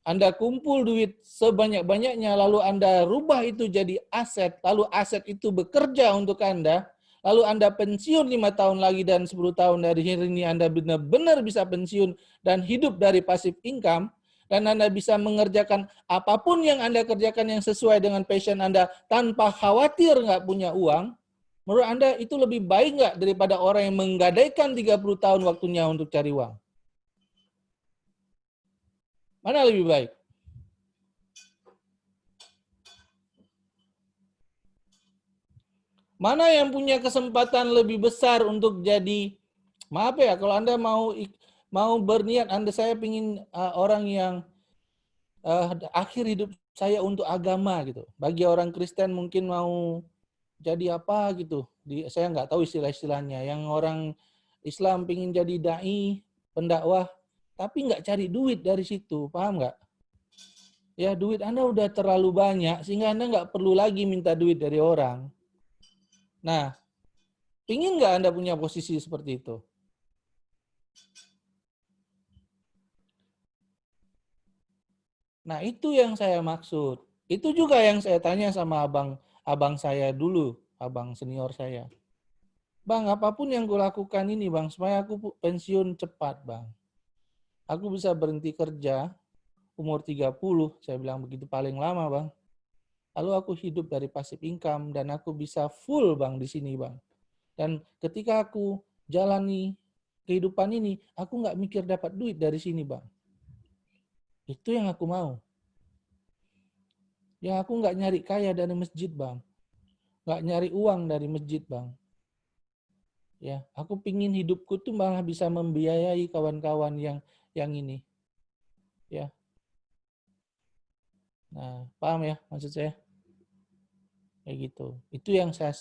Anda kumpul duit sebanyak-banyaknya, lalu Anda rubah itu jadi aset, lalu aset itu bekerja untuk Anda, lalu Anda pensiun 5 tahun lagi dan 10 tahun dari hari ini Anda benar-benar bisa pensiun dan hidup dari passive income, dan Anda bisa mengerjakan apapun yang Anda kerjakan yang sesuai dengan passion Anda tanpa khawatir nggak punya uang, menurut Anda itu lebih baik nggak daripada orang yang menggadaikan 30 tahun waktunya untuk cari uang? Mana lebih baik? Mana yang punya kesempatan lebih besar untuk jadi, maaf ya, kalau Anda mau berniat, saya ingin orang yang akhir hidup saya untuk agama gitu. Bagi orang Kristen mungkin mau jadi apa gitu. Saya nggak tahu istilah-istilahnya. Yang orang Islam ingin jadi dai, pendakwah, tapi nggak cari duit dari situ, paham nggak? Ya, duit Anda udah terlalu banyak sehingga Anda nggak perlu lagi minta duit dari orang. Nah, ingin nggak Anda punya posisi seperti itu? Nah, itu yang saya maksud. Itu juga yang saya tanya sama abang saya dulu, abang senior saya. Bang, apapun yang kulakukan ini, Bang, supaya aku pensiun cepat, Bang. Aku bisa berhenti kerja umur 30, saya bilang begitu paling lama, Bang. Lalu aku hidup dari passive income dan aku bisa full, Bang, di sini, Bang. Dan ketika aku jalani kehidupan ini, aku nggak mikir dapat duit dari sini, Bang. Itu yang aku mau. Ya, aku nggak nyari kaya dari masjid, Bang. Nggak nyari uang dari masjid, Bang. Ya, aku pingin hidupku tuh malah bisa membiayai kawan-kawan yang ini. Ya. Nah, paham ya maksud saya? Kayak gitu. Itu yang saya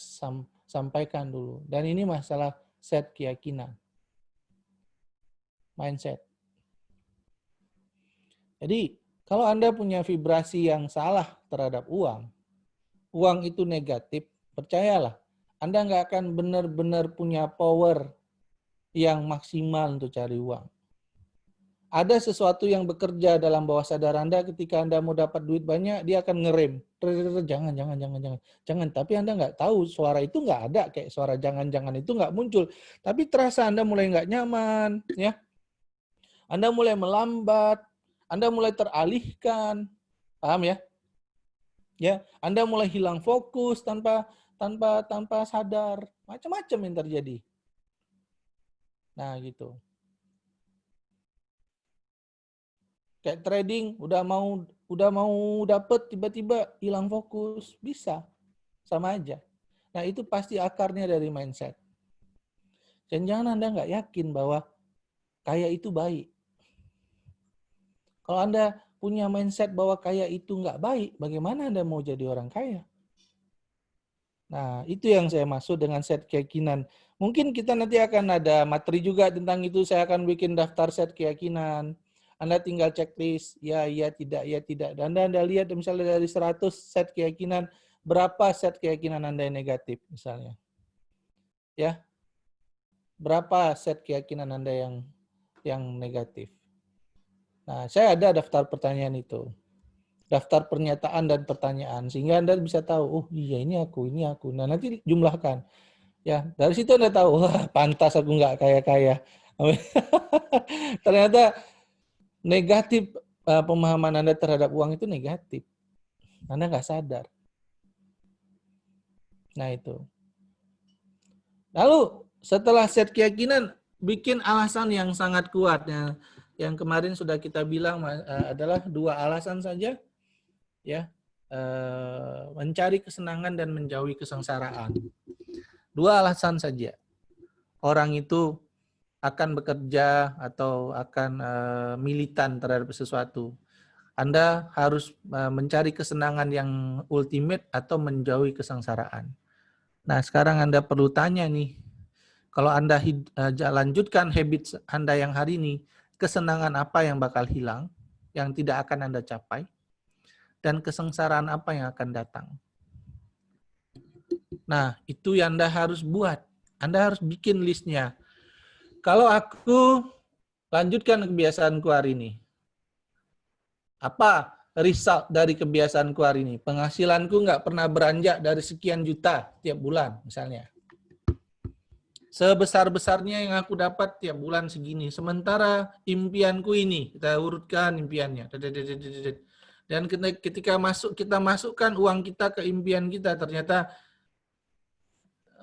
sampaikan dulu. Dan ini masalah set keyakinan. Mindset. Jadi, kalau Anda punya vibrasi yang salah terhadap uang itu negatif, percayalah, Anda nggak akan benar-benar punya power yang maksimal untuk cari uang. Ada sesuatu yang bekerja dalam bawah sadar Anda ketika Anda mau dapat duit banyak, dia akan ngerem. Jangan. Tapi Anda nggak tahu, suara itu nggak ada, kayak suara jangan itu nggak muncul. Tapi terasa Anda mulai nggak nyaman, ya. Anda mulai melambat, Anda mulai teralihkan, paham ya? Ya, Anda mulai hilang fokus tanpa sadar, macam-macam yang terjadi. Nah, gitu. Kayak trading, udah mau dapet, tiba-tiba hilang fokus, bisa, sama aja. Nah, itu pasti akarnya dari mindset. Dan jangan Anda nggak yakin bahwa kaya itu baik. Kalau Anda punya mindset bahwa kaya itu nggak baik, bagaimana Anda mau jadi orang kaya? Nah, itu yang saya maksud dengan set keyakinan. Mungkin kita nanti akan ada materi juga tentang itu. Saya akan bikin daftar set keyakinan. Anda tinggal checklist, ya, tidak, ya, tidak. Dan Anda lihat misalnya dari 100 set keyakinan, berapa set keyakinan Anda yang negatif misalnya. Ya, berapa set keyakinan Anda yang negatif. Nah, saya ada daftar pertanyaan itu. Daftar pernyataan dan pertanyaan. Sehingga Anda bisa tahu, oh iya ini aku. Nah, nanti jumlahkan. Ya, dari situ Anda tahu, wah pantas aku nggak kaya-kaya. Ternyata negatif, pemahaman Anda terhadap uang itu negatif. Anda nggak sadar. Nah itu. Lalu setelah set keyakinan, bikin alasan yang sangat kuat. Yang kemarin sudah kita bilang adalah 2 alasan saja. Ya, mencari kesenangan dan menjauhi kesengsaraan. 2 alasan saja. Orang itu akan bekerja atau akan militan terhadap sesuatu. Anda harus mencari kesenangan yang ultimate atau menjauhi kesengsaraan. Nah, sekarang Anda perlu tanya nih, kalau Anda lanjutkan habit Anda yang hari ini, kesenangan apa yang bakal hilang, yang tidak akan Anda capai, dan kesengsaraan apa yang akan datang. Nah, itu yang Anda harus buat. Anda harus bikin listnya. Kalau aku lanjutkan kebiasaanku hari ini, Apa result dari kebiasaanku hari ini? Penghasilanku nggak pernah beranjak dari sekian juta tiap bulan, misalnya. Sebesar-besarnya yang aku dapat tiap bulan segini. Sementara impianku ini, kita urutkan impiannya. Dan ketika kita masukkan uang kita ke impian kita, ternyata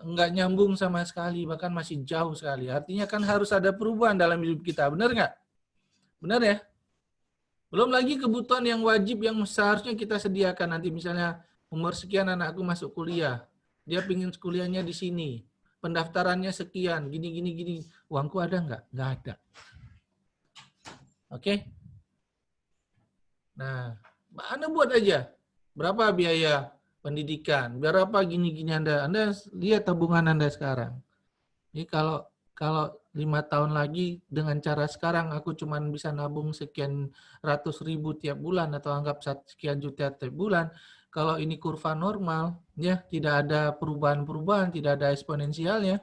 nggak nyambung sama sekali, bahkan masih jauh sekali. Artinya kan harus ada perubahan dalam hidup kita. Benar nggak? Benar ya? Belum lagi kebutuhan yang wajib yang seharusnya kita sediakan. Nanti misalnya umur sekian anakku masuk kuliah. Dia pingin kuliahnya di sini. Pendaftarannya sekian, gini. Uangku ada nggak? Nggak ada. Oke? Nah, Anda buat aja. Berapa biaya pendidikan? Berapa gini-gini Anda? Anda lihat tabungan Anda sekarang. Ini kalau 5 tahun lagi dengan cara sekarang aku cuma bisa nabung sekian ratus ribu tiap bulan atau anggap sekian juta tiap bulan. Kalau ini kurva normal, ya tidak ada perubahan-perubahan, tidak ada eksponensialnya.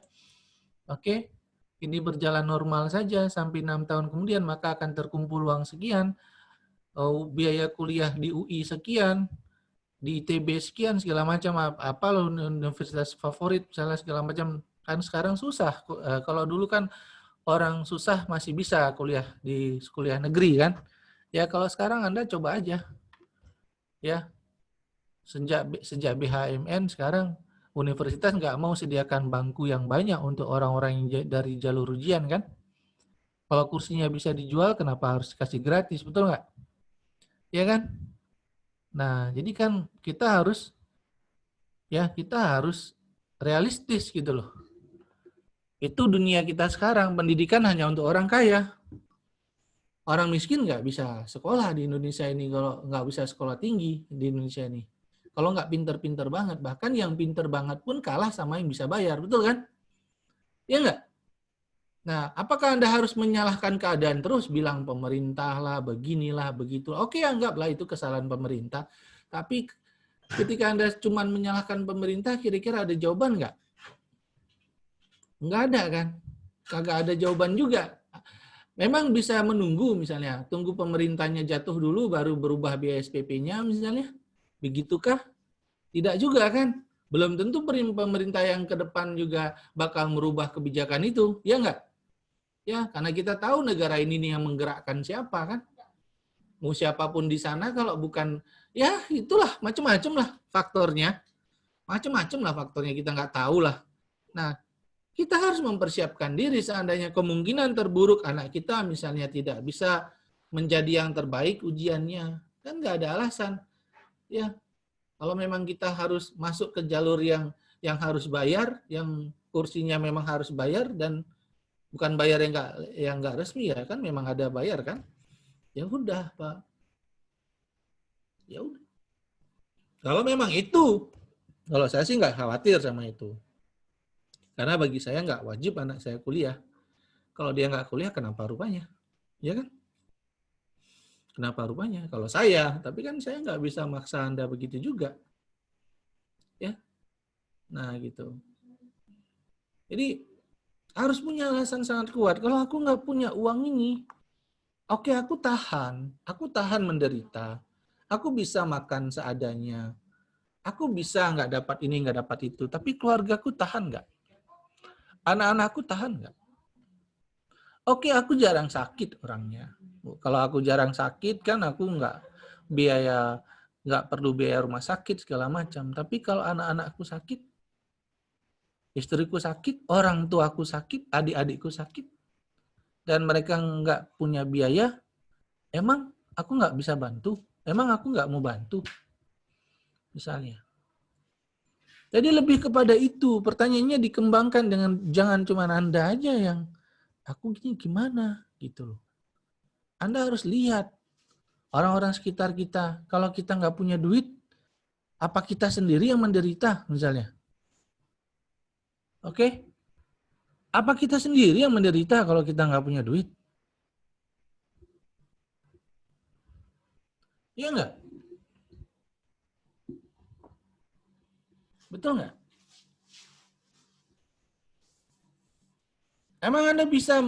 Oke, ini berjalan normal saja sampai 6 tahun kemudian maka akan terkumpul uang sekian, biaya kuliah di UI sekian, di ITB sekian, segala macam, apa universitas favorit, misalnya segala macam. Kan sekarang susah. Kalau dulu kan orang susah masih bisa kuliah di kuliah negeri kan. Ya kalau sekarang Anda coba aja. Ya, sejak BHMN sekarang universitas nggak mau sediakan bangku yang banyak untuk orang-orang yang dari jalur ujian kan. Kalau kursinya bisa dijual, kenapa harus kasih gratis, betul nggak? Ya kan? Nah, jadi kan kita harus realistis gitu loh. Itu dunia kita sekarang, pendidikan hanya untuk orang kaya. Orang miskin nggak bisa sekolah di Indonesia ini, kalau nggak bisa sekolah tinggi di Indonesia ini. Kalau nggak pinter-pinter banget, bahkan yang pinter banget pun kalah sama yang bisa bayar, betul kan? Ya nggak? Nah, apakah Anda harus menyalahkan keadaan terus, bilang pemerintah lah, beginilah, begitu. Oke, anggaplah itu kesalahan pemerintah. Tapi ketika Anda cuma menyalahkan pemerintah, kira-kira ada jawaban nggak? Nggak ada kan? Kagak ada jawaban juga. Memang bisa menunggu misalnya, tunggu pemerintahnya jatuh dulu baru berubah biaya SPP-nya misalnya. Begitukah? Tidak juga kan? Belum tentu pemerintah yang ke depan juga bakal merubah kebijakan itu, ya enggak? Ya, karena kita tahu negara ini nih yang menggerakkan siapa kan? Mau siapapun di sana kalau bukan, ya itulah macam-macam lah faktornya. Macam-macam lah faktornya, kita nggak tahu lah. Nah, kita harus mempersiapkan diri seandainya kemungkinan terburuk anak kita misalnya tidak bisa menjadi yang terbaik ujiannya. Kan nggak ada alasan. Ya, kalau memang kita harus masuk ke jalur yang harus bayar, yang kursinya memang harus bayar dan bukan bayar yang nggak resmi ya kan, memang ada bayar kan. Ya udah, Pak. Ya udah. Kalau memang itu, kalau saya sih nggak khawatir sama itu. Karena bagi saya nggak wajib anak saya kuliah. Kalau dia nggak kuliah, kenapa rupanya? Ya kan? Kenapa rupanya? Kalau saya, tapi kan saya nggak bisa maksa Anda begitu juga. Ya, nah gitu. Jadi harus punya alasan sangat kuat. Kalau aku nggak punya uang ini, oke aku tahan menderita. Aku bisa makan seadanya. Aku bisa nggak dapat ini, nggak dapat itu. Tapi keluargaku tahan nggak? Anak-anakku tahan nggak? Oke, aku jarang sakit orangnya. Kalau aku jarang sakit kan aku nggak perlu biaya rumah sakit segala macam. Tapi kalau anak-anakku sakit, istriku sakit, orang tuaku sakit, adik-adikku sakit, dan mereka nggak punya biaya, emang aku nggak bisa bantu? Emang aku nggak mau bantu? Misalnya. Jadi lebih kepada itu, pertanyaannya dikembangkan dengan jangan cuma Anda aja yang aku gini gimana gitu loh. Anda harus lihat orang-orang sekitar kita. Kalau kita nggak punya duit, apa kita sendiri yang menderita misalnya? Oke? Apa kita sendiri yang menderita kalau kita nggak punya duit? Iya nggak? Betul nggak? Emang Anda bisa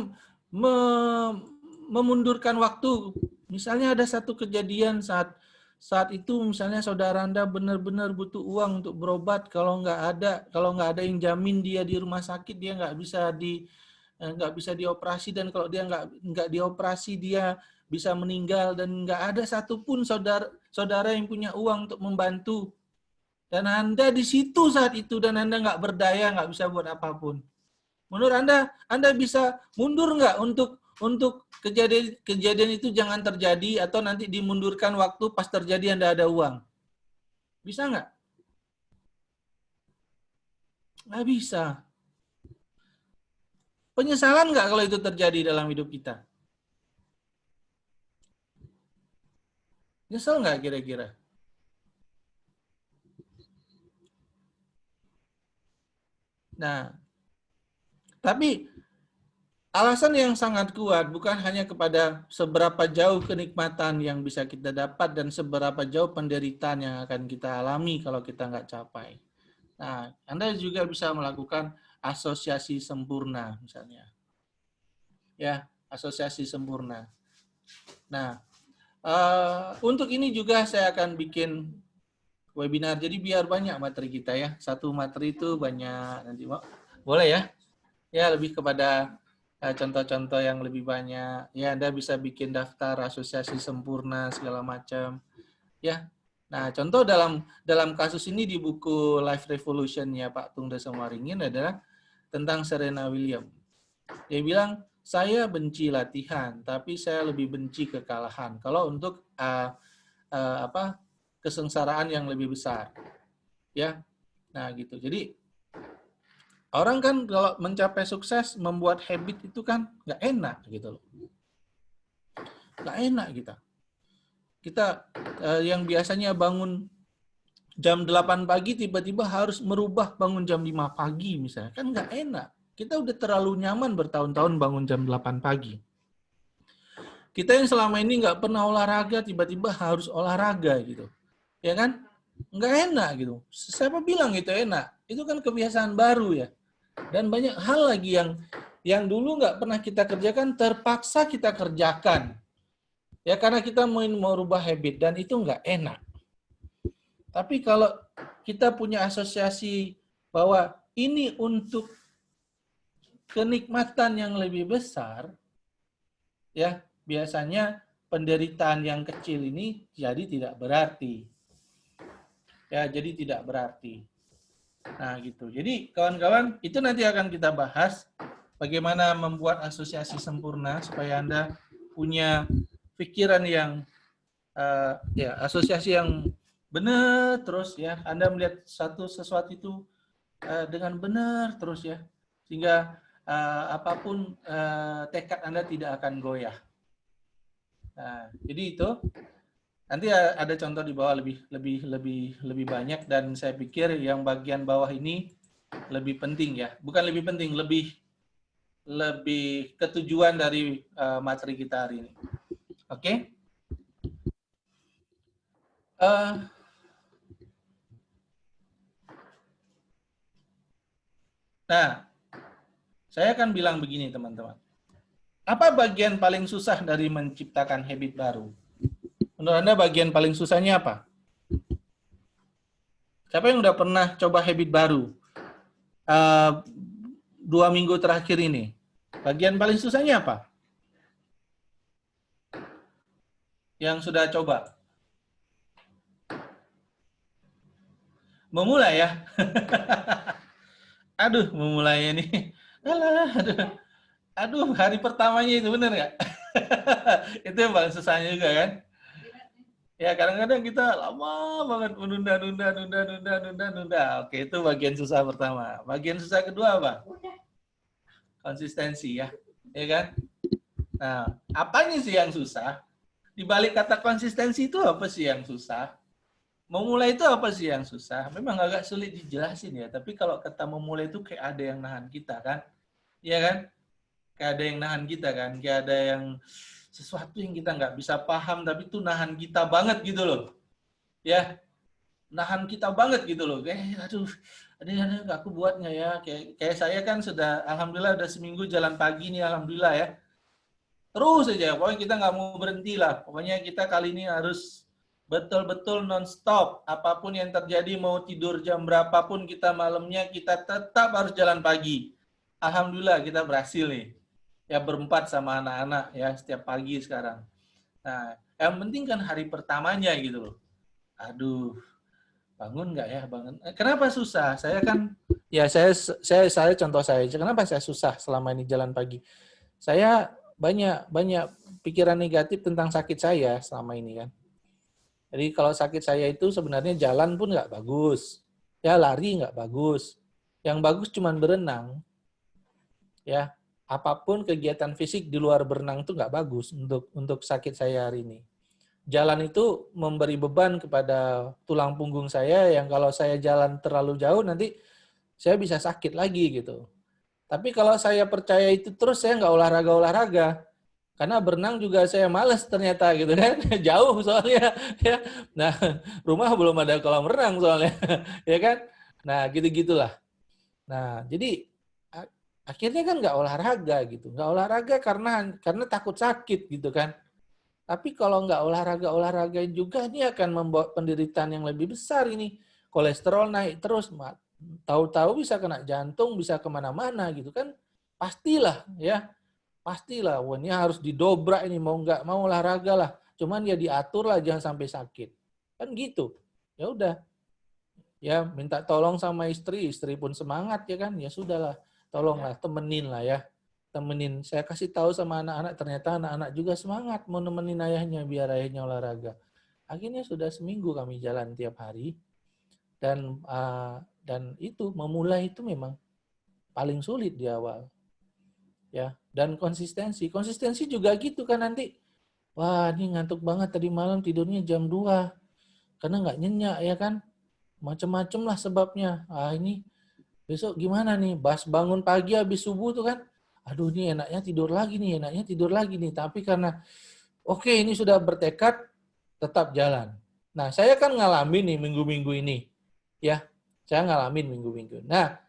memundurkan waktu Misalnya ada satu kejadian saat itu misalnya saudara Anda benar-benar butuh uang untuk berobat, kalau nggak ada yang jamin dia di rumah sakit, dia nggak bisa dioperasi, dan kalau dia nggak dioperasi dia bisa meninggal, dan nggak ada satupun saudara yang punya uang untuk membantu, dan Anda di situ saat itu dan Anda nggak berdaya, nggak bisa buat apapun. Menurut Anda bisa mundur nggak untuk kejadian itu jangan terjadi, atau nanti dimundurkan waktu pas terjadi Anda ada uang? Bisa nggak? Nggak bisa. Penyesalan nggak kalau itu terjadi dalam hidup kita? Nyesel nggak kira-kira? Nah, tapi alasan yang sangat kuat bukan hanya kepada seberapa jauh kenikmatan yang bisa kita dapat dan seberapa jauh penderitaan yang akan kita alami kalau kita nggak capai. Nah, Anda juga bisa melakukan asosiasi sempurna misalnya. Ya, asosiasi sempurna. Nah, untuk ini juga saya akan bikin webinar. Jadi biar banyak materi kita ya. Satu materi itu banyak nanti boleh ya? Ya, lebih kepada contoh-contoh yang lebih banyak. Ya, Anda bisa bikin daftar asosiasi sempurna segala macam. Ya. Nah, contoh dalam kasus ini di buku Life Revolution-nya Pak Tung Desa Waringin adalah tentang Serena Williams. Dia bilang, saya benci latihan, tapi saya lebih benci kekalahan. Kalau untuk kesengsaraan yang lebih besar, ya. Nah, gitu. Jadi orang kan kalau mencapai sukses membuat habit itu kan nggak enak gitu loh. Nggak enak kita. Kita yang biasanya bangun jam 8 pagi tiba-tiba harus merubah bangun jam 5 pagi misalnya. Kan nggak enak. Kita udah terlalu nyaman bertahun-tahun bangun jam 8 pagi. Kita yang selama ini nggak pernah olahraga tiba-tiba harus olahraga gitu. Ya kan? Nggak enak gitu. Siapa bilang itu enak? Itu kan kebiasaan baru ya. Dan banyak hal lagi yang dulu nggak pernah kita kerjakan, terpaksa kita kerjakan. Ya karena kita mau merubah habit, dan itu nggak enak. Tapi kalau kita punya asosiasi bahwa ini untuk kenikmatan yang lebih besar, ya biasanya penderitaan yang kecil ini jadi tidak berarti. Ya, jadi tidak berarti. Nah, gitu. Jadi, kawan-kawan, itu nanti akan kita bahas bagaimana membuat asosiasi sempurna supaya Anda punya pikiran yang ya, asosiasi yang benar terus ya. Anda melihat sesuatu itu dengan benar terus ya. Sehingga apapun tekad Anda tidak akan goyah. Nah, jadi itu nanti ada contoh di bawah lebih banyak, dan saya pikir yang bagian bawah ini lebih penting ya. Bukan lebih penting, lebih ketujuan dari materi kita hari ini. Oke? Nah, saya akan bilang begini teman-teman. Apa bagian paling susah dari menciptakan habit baru? Menurut Anda bagian paling susahnya apa? Siapa yang udah pernah coba habit baru? 2 minggu terakhir ini. Bagian paling susahnya apa? Yang sudah coba? Memulai ya? Aduh, memulainya nih. Alah, aduh, hari pertamanya itu bener nggak? Itu yang paling susahnya juga kan? Ya, kadang-kadang kita lama banget menunda. Oke, itu bagian susah pertama. Bagian susah kedua apa? Konsistensi ya. Ya kan? Nah, apanya sih yang susah? Di balik kata konsistensi itu apa sih yang susah? Memulai itu apa sih yang susah? Memang agak sulit dijelasin ya, tapi kalau kata memulai itu kayak ada yang nahan kita kan? Iya kan? Kayak ada yang nahan kita kan? Kayak ada yang sesuatu yang kita nggak bisa paham, tapi itu nahan kita banget gitu loh. Ya, nahan kita banget gitu loh. Aduh, ada aku buat nggak ya? Kayak saya kan sudah, alhamdulillah udah seminggu jalan pagi nih, alhamdulillah ya. Terus aja, pokoknya kita nggak mau berhenti lah. Pokoknya kita kali ini harus betul-betul non-stop. Apapun yang terjadi, mau tidur jam berapapun kita malamnya, kita tetap harus jalan pagi. Alhamdulillah kita berhasil nih. Ya berempat sama anak-anak ya setiap pagi sekarang. Nah, yang penting kan hari pertamanya gitu loh. Aduh, bangun nggak ya bangun? Kenapa susah? Saya kan, ya saya contoh saya. Kenapa saya susah selama ini jalan pagi? Saya banyak pikiran negatif tentang sakit saya selama ini kan. Jadi kalau sakit saya itu sebenarnya jalan pun nggak bagus, ya lari nggak bagus. Yang bagus cuman berenang, ya apapun kegiatan fisik di luar berenang itu nggak bagus untuk sakit saya hari ini. Jalan itu memberi beban kepada tulang punggung saya yang kalau saya jalan terlalu jauh nanti saya bisa sakit lagi gitu. Tapi kalau saya percaya itu terus saya nggak olahraga. Karena berenang juga saya males ternyata gitu kan. Jauh soalnya ya. Nah, rumah belum ada kolam renang soalnya. Ya kan? Nah, gitu-gitulah. Nah, jadi akhirnya kan nggak olahraga gitu. Nggak olahraga karena takut sakit gitu kan. Tapi kalau nggak olahraga juga ini akan membawa penderitaan yang lebih besar ini. Kolesterol naik terus, tahu-tahu bisa kena jantung, bisa kemana-mana gitu kan. Pastilah ya. Pastilah, wah ini harus didobrak ini, mau nggak mau olahraga lah. Cuman ya diatur lah, jangan sampai sakit. Kan gitu. Ya udah. Ya minta tolong sama istri pun semangat ya kan. Ya sudahlah, tolonglah, temenin lah ya. Temenin. Saya kasih tahu sama anak-anak, ternyata anak-anak juga semangat mau nemenin ayahnya biar ayahnya olahraga. Akhirnya sudah seminggu kami jalan tiap hari. Dan itu memulai itu memang paling sulit di awal. Ya, dan konsistensi juga gitu kan nanti, wah ini ngantuk banget tadi malam tidurnya jam 2 karena nggak nyenyak ya kan, macem-macem lah sebabnya. Ini besok gimana nih, bangun pagi habis subuh tuh kan, aduh ini enaknya tidur lagi nih, tapi karena oke ini sudah bertekad tetap jalan. Nah saya kan ngalamin nih minggu-minggu ini ya, saya ngalamin minggu-minggu. Nah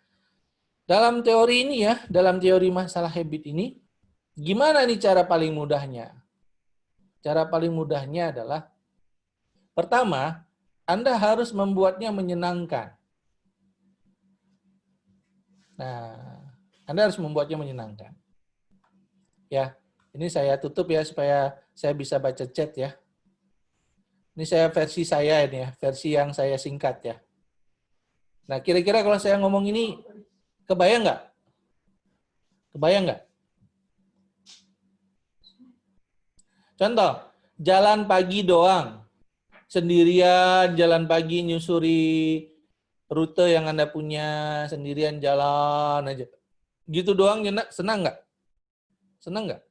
dalam teori ini ya, dalam teori masalah habit ini, gimana nih cara paling mudahnya? Cara paling mudahnya adalah, pertama, Anda harus membuatnya menyenangkan. Nah, Anda harus membuatnya menyenangkan. Ya, ini saya tutup ya supaya saya bisa baca chat ya. Ini versi saya ini ya, versi yang saya singkat ya. Nah, kira-kira kalau saya ngomong ini, kebayang nggak? Kebayang nggak? Contoh, jalan pagi doang. Sendirian jalan pagi nyusuri rute yang Anda punya, sendirian jalan aja. Gitu doang senang nggak? Senang nggak?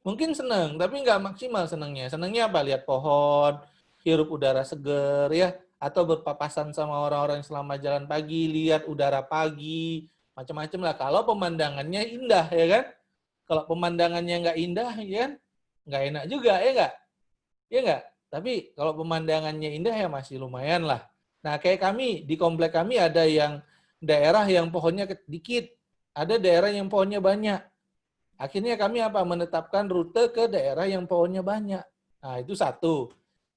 Mungkin senang, tapi nggak maksimal senangnya. Senangnya apa? Lihat pohon, hirup udara seger ya, atau berpapasan sama orang-orang yang selama jalan pagi, lihat udara pagi, macam-macam lah. Kalau pemandangannya indah ya kan? Kalau pemandangannya nggak indah ya kan? Nggak enak juga ya nggak? Ya nggak? Tapi kalau pemandangannya indah ya masih lumayan lah. Nah kayak kami, di komplek kami ada yang daerah yang pohonnya dikit, ada daerah yang pohonnya banyak. Akhirnya kami menetapkan rute ke daerah yang pohonnya banyak. Nah itu satu.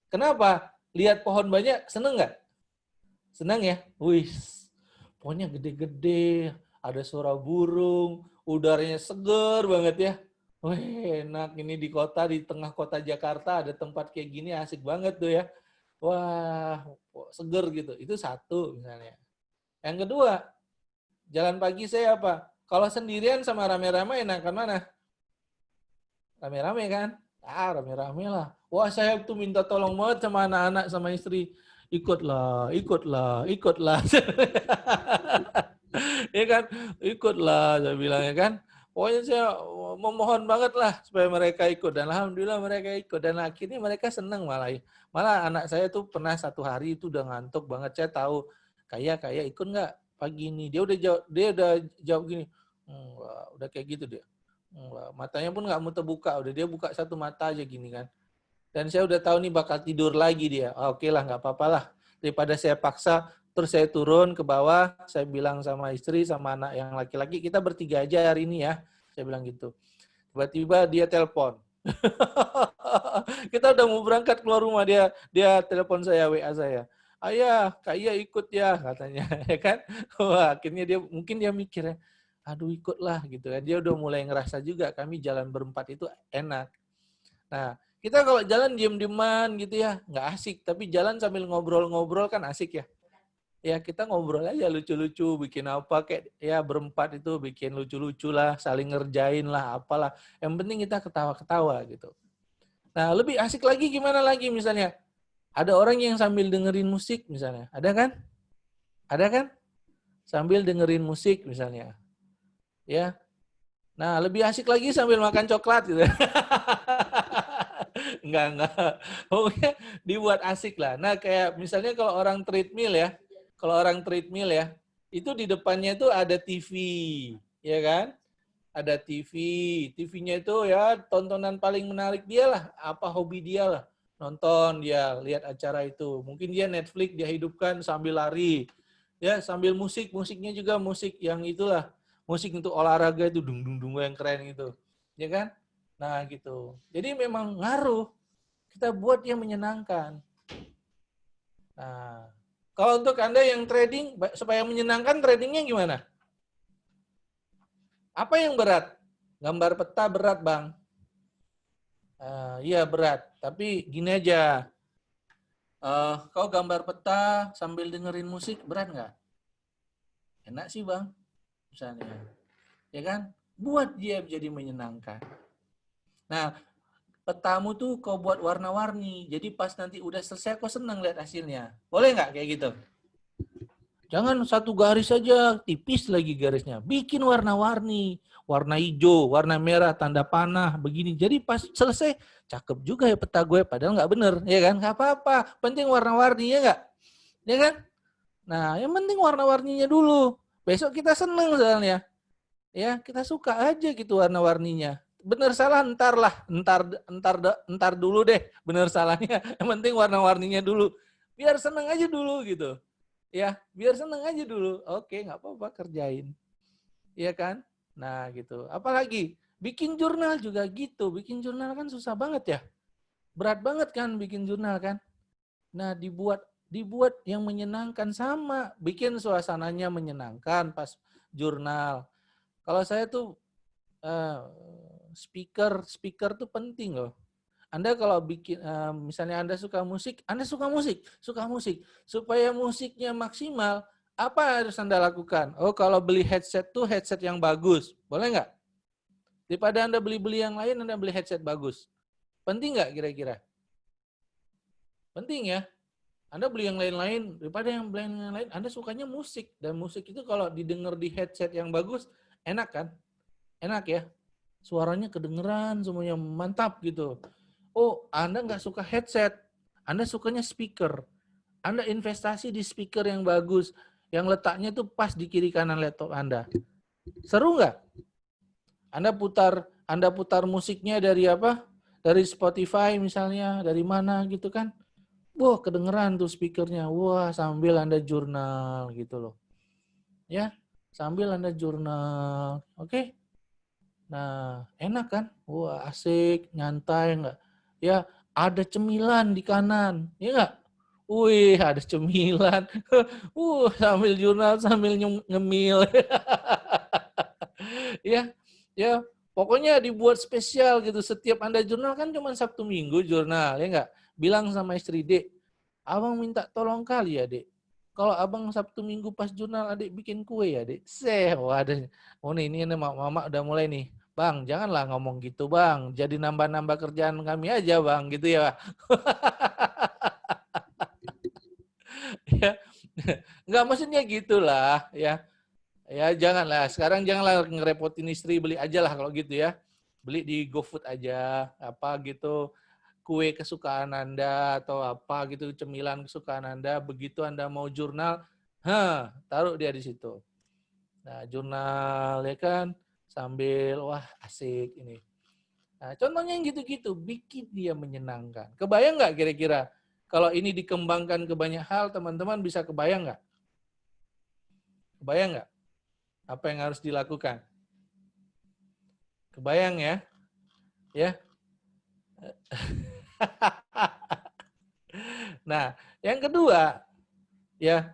Kenapa? Lihat pohon banyak, seneng nggak? Senang ya? Wih, pohonnya gede-gede, ada suara burung, udaranya seger banget ya. Wih, enak ini di kota, di tengah kota Jakarta ada tempat kayak gini asik banget tuh ya. Wah, seger gitu. Itu satu misalnya. Yang kedua, jalan pagi saya apa? Kalau sendirian sama rame-rame enakan mana? Rame-rame kan? Rame-rame lah. Wah, saya tuh minta tolong banget sama anak-anak sama istri. Ikutlah. Ya kan? Ikutlah, saya bilang ya kan. Pokoknya saya memohon banget lah supaya mereka ikut. Dan alhamdulillah mereka ikut. Dan akhirnya mereka senang malah. Malah anak saya tuh pernah satu hari itu udah ngantuk banget. Saya tahu, kayak ikut nggak pagi ini? Dia udah jawab gini. Udah kayak gitu dia. Matanya pun nggak mau terbuka. Udah dia buka satu mata aja gini kan. Dan saya udah tahu nih bakal tidur lagi dia. Oke lah, nggak apa-apa lah. Daripada saya paksa, terus saya turun ke bawah, saya bilang sama istri, sama anak yang laki-laki, kita bertiga aja hari ini ya. Saya bilang gitu. Tiba-tiba dia telepon. Kita udah mau berangkat keluar rumah, dia telepon saya, WA saya. Ayah, Kak Iya ikut ya katanya, ya kan? Wah, akhirnya mungkin dia mikir ya, aduh ikutlah gitu kan. Dia udah mulai ngerasa juga kami jalan berempat itu enak. Nah, kita kalau jalan diem-dieman gitu ya, nggak asik. Tapi jalan sambil ngobrol-ngobrol kan asik ya. Ya kita ngobrol aja lucu-lucu, bikin apa kayak ya berempat itu bikin lucu-lucu lah, saling ngerjain lah, apalah. Yang penting kita ketawa-ketawa gitu. Nah, lebih asik lagi gimana lagi misalnya? Ada orang yang sambil dengerin musik misalnya. Ada kan? Ada kan? Sambil dengerin musik misalnya. Ya. Nah, lebih asik lagi sambil makan coklat gitu. Enggak. Pokoknya dibuat asik lah. Nah, kayak misalnya kalau orang treadmill ya, itu di depannya itu ada TV, ya kan? Ada TV. TV-nya itu ya tontonan paling menarik dia lah, apa hobi dia lah. Nonton dia, lihat acara itu. Mungkin dia Netflix dia hidupkan sambil lari. Ya, sambil musiknya juga musik yang itulah. Musik untuk olahraga itu dung dung dung yang keren gitu. Ya kan? Nah, gitu. Jadi memang ngaruh. Kita buat dia menyenangkan. Nah, kalau untuk Anda yang trading, supaya menyenangkan tradingnya gimana? Apa yang berat? Gambar peta berat, Bang. Iya berat, tapi gini aja. Kau gambar peta sambil dengerin musik, berat nggak? Enak sih, Bang, misalnya. Ya kan? Buat dia jadi menyenangkan. Nah, petamu tuh kau buat warna-warni. Jadi pas nanti udah selesai, kau senang lihat hasilnya. Boleh nggak kayak gitu? Jangan satu garis saja, tipis lagi garisnya. Bikin warna-warni, warna hijau, warna merah, tanda panah, begini. Jadi pas selesai, cakep juga ya peta gue, padahal nggak bener, ya kan? Nggak apa-apa, penting warna-warni ya nggak? Ya kan? Nah, yang penting warna-warninya dulu. Besok kita seneng soalnya. Ya, kita suka aja gitu warna-warninya. Bener salah ntar lah, ntar dulu deh, bener salahnya. Yang penting warna-warninya dulu. Biar seneng aja dulu gitu. Ya, biar seneng aja dulu. Oke, nggak apa-apa, kerjain. Iya kan? Nah, gitu. Apalagi, bikin jurnal juga gitu. Bikin jurnal kan susah banget ya. Berat banget kan bikin jurnal kan. Nah, dibuat yang menyenangkan sama. Bikin suasananya menyenangkan pas jurnal. Kalau saya tuh eh, speaker tuh penting loh. Anda kalau bikin, misalnya Anda suka musik, suka musik. Supaya musiknya maksimal, apa harus Anda lakukan? Oh, kalau beli headset tuh headset yang bagus. Boleh nggak? Daripada Anda beli-beli yang lain, Anda beli headset bagus. Penting nggak kira-kira? Penting ya. Anda beli yang lain-lain, daripada yang beli yang lain, Anda sukanya musik. Dan musik itu kalau didengar di headset yang bagus, enak kan? Enak ya. Suaranya kedengeran, semuanya mantap gitu. Oh, Anda nggak suka headset, Anda sukanya speaker. Anda investasi di speaker yang bagus, yang letaknya tuh pas di kiri kanan laptop Anda. Seru nggak? Anda putar musiknya dari apa? Dari Spotify misalnya, dari mana gitu kan? Wah, kedengeran tuh speakernya. Wah, sambil Anda jurnal gitu loh. Ya, sambil Anda jurnal. Oke? Nah, enak kan? Wah, asik, nyantai enggak? Ya, ada cemilan di kanan, ya enggak? Wih, ada cemilan. Sambil jurnal, sambil ngemil. Ya, ya, pokoknya dibuat spesial gitu. Setiap Anda jurnal kan cuma Sabtu Minggu jurnal, ya enggak? Bilang sama istri, Dek, abang minta tolong kali ya, Dek. Kalau abang Sabtu Minggu pas jurnal, adik bikin kue ya, Dek. Wah, ada. Oh, ini mama udah mulai nih. Bang, janganlah ngomong gitu, Bang. Jadi nambah-nambah kerjaan kami aja, Bang. Gitu ya. Ya. Enggak, maksudnya gitulah, ya. Ya, janganlah. Sekarang janganlah ngerepotin istri, beli aja lah kalau gitu ya. Beli di GoFood aja, apa gitu. Kue kesukaan Anda atau apa gitu, cemilan kesukaan Anda. Begitu Anda mau jurnal, taruh dia di situ. Nah, jurnal ya kan, sambil wah asik ini. Nah, contohnya yang gitu-gitu, bikin dia menyenangkan. Kebayang nggak kira-kira kalau ini dikembangkan ke banyak hal, teman-teman bisa kebayang nggak? Kebayang nggak apa yang harus dilakukan? Kebayang ya? Ya. Nah, yang kedua, ya,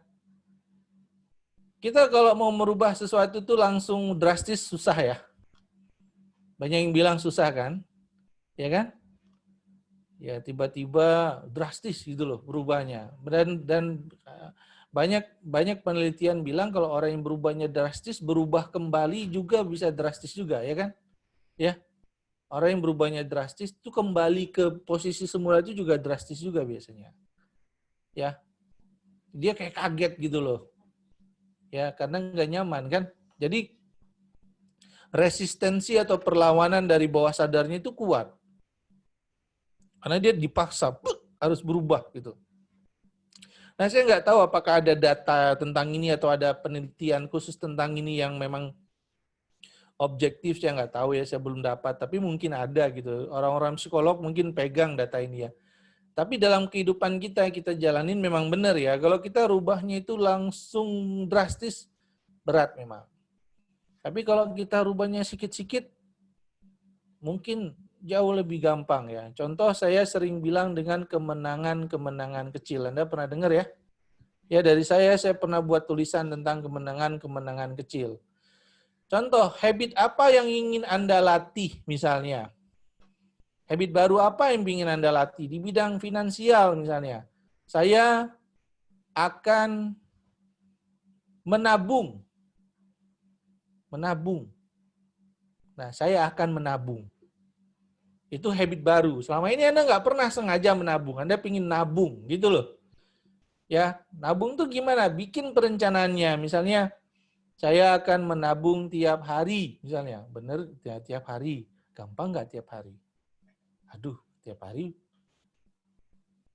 kita kalau mau merubah sesuatu itu langsung drastis susah ya. Banyak yang bilang susah kan? Ya kan? Ya tiba-tiba drastis gitu loh berubahnya. Dan banyak penelitian bilang kalau orang yang berubahnya drastis, berubah kembali juga bisa drastis juga, ya kan? Ya. Orang yang berubahnya drastis itu kembali ke posisi semula itu juga drastis juga biasanya. Ya. Dia kayak kaget gitu loh. Ya, karena nggak nyaman kan. Jadi resistensi atau perlawanan dari bawah sadarnya itu kuat. Karena dia dipaksa harus berubah gitu. Nah, saya nggak tahu apakah ada data tentang ini atau ada penelitian khusus tentang ini yang memang objektif, saya nggak tahu ya, saya belum dapat. Tapi mungkin ada gitu. Orang-orang psikolog mungkin pegang data ini ya. Tapi dalam kehidupan kita jalanin memang benar ya. Kalau kita rubahnya itu langsung drastis, berat memang. Tapi kalau kita rubahnya sikit-sikit, mungkin jauh lebih gampang ya. Contoh saya sering bilang dengan kemenangan-kemenangan kecil. Anda pernah dengar ya? Ya dari saya pernah buat tulisan tentang kemenangan-kemenangan kecil. Contoh, habit apa yang ingin Anda latih misalnya? Habit baru apa yang ingin Anda latih? Di bidang finansial misalnya. Saya akan menabung. Menabung. Nah, saya akan menabung. Itu habit baru. Selama ini Anda nggak pernah sengaja menabung. Anda pingin nabung, gitu loh. Ya, nabung tuh gimana? Bikin perencanaannya. Misalnya, saya akan menabung tiap hari. Misalnya, bener tiap hari. Gampang nggak tiap hari? Aduh, tiap hari.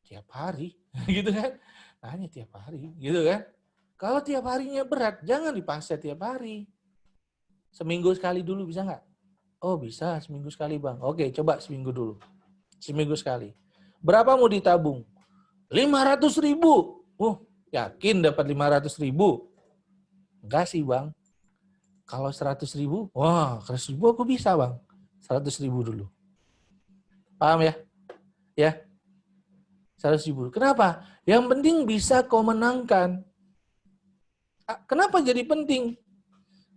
Tiap hari. Gitu kan? Hanya tiap hari. Gitu kan? Kalau tiap harinya berat, jangan dipaksa tiap hari. Seminggu sekali dulu bisa nggak? Oh bisa, seminggu sekali bang. Oke, coba seminggu dulu. Seminggu sekali. Berapa mau ditabung? 500.000. Yakin dapat 500.000? Enggak sih bang. Kalau 100.000, wah 100.000 aku bisa bang. 100.000 dulu. Paham ya? Ya, 100.000. Kenapa? Yang penting bisa kau menangkan. Kenapa jadi penting?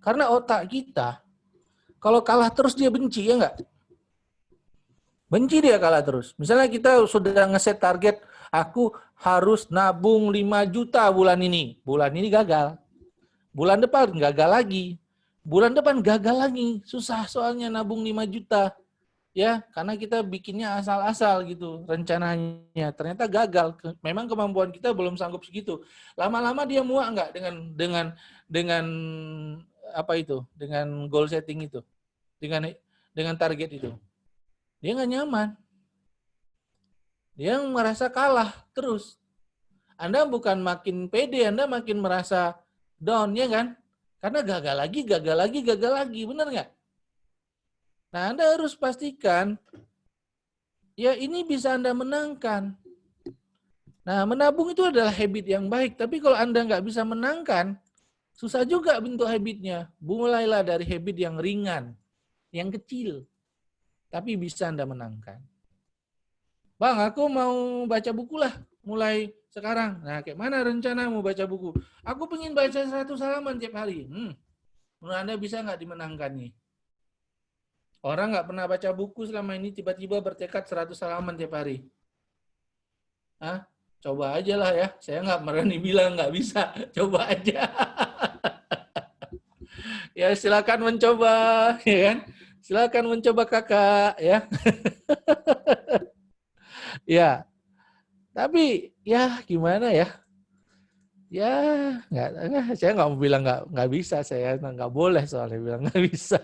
Karena otak kita, kalau kalah terus dia benci, ya enggak? Benci dia kalah terus. Misalnya kita sudah ngeset target, aku harus nabung 5 juta bulan ini. Bulan ini gagal. Bulan depan gagal lagi. Bulan depan gagal lagi. Susah soalnya nabung 5 juta. Ya, karena kita bikinnya asal-asal gitu rencananya. Ternyata gagal. Memang kemampuan kita belum sanggup segitu. Lama-lama dia muak enggak dengan apa itu? Dengan goal setting itu. Dengan target itu. Dia nggak nyaman. Dia merasa kalah terus. Anda bukan makin pede, Anda makin merasa down, ya kan? Karena gagal lagi, gagal lagi, gagal lagi. Benar nggak? Nah, Anda harus pastikan, ya ini bisa Anda menangkan. Nah, menabung itu adalah habit yang baik. Tapi kalau Anda nggak bisa menangkan, susah juga bentuk habitnya. Mulailah dari habit yang ringan, yang kecil. Tapi bisa Anda menangkan. Bang, aku mau baca buku lah mulai sekarang. Nah, kayak mana rencana mau baca buku? Aku pengen baca 100 halaman tiap hari. Menurut Anda bisa nggak dimenangkan nih? Orang nggak pernah baca buku selama ini tiba-tiba bertekad 100 halaman tiap hari. Hah? Coba aja lah ya. Saya nggak berani bilang nggak bisa. Coba aja. Ya silakan mencoba, ya kan? Silakan mencoba kakak, ya. Ya, tapi ya gimana ya? Ya saya nggak mau bilang nggak bisa, saya nggak boleh soalnya bilang nggak bisa.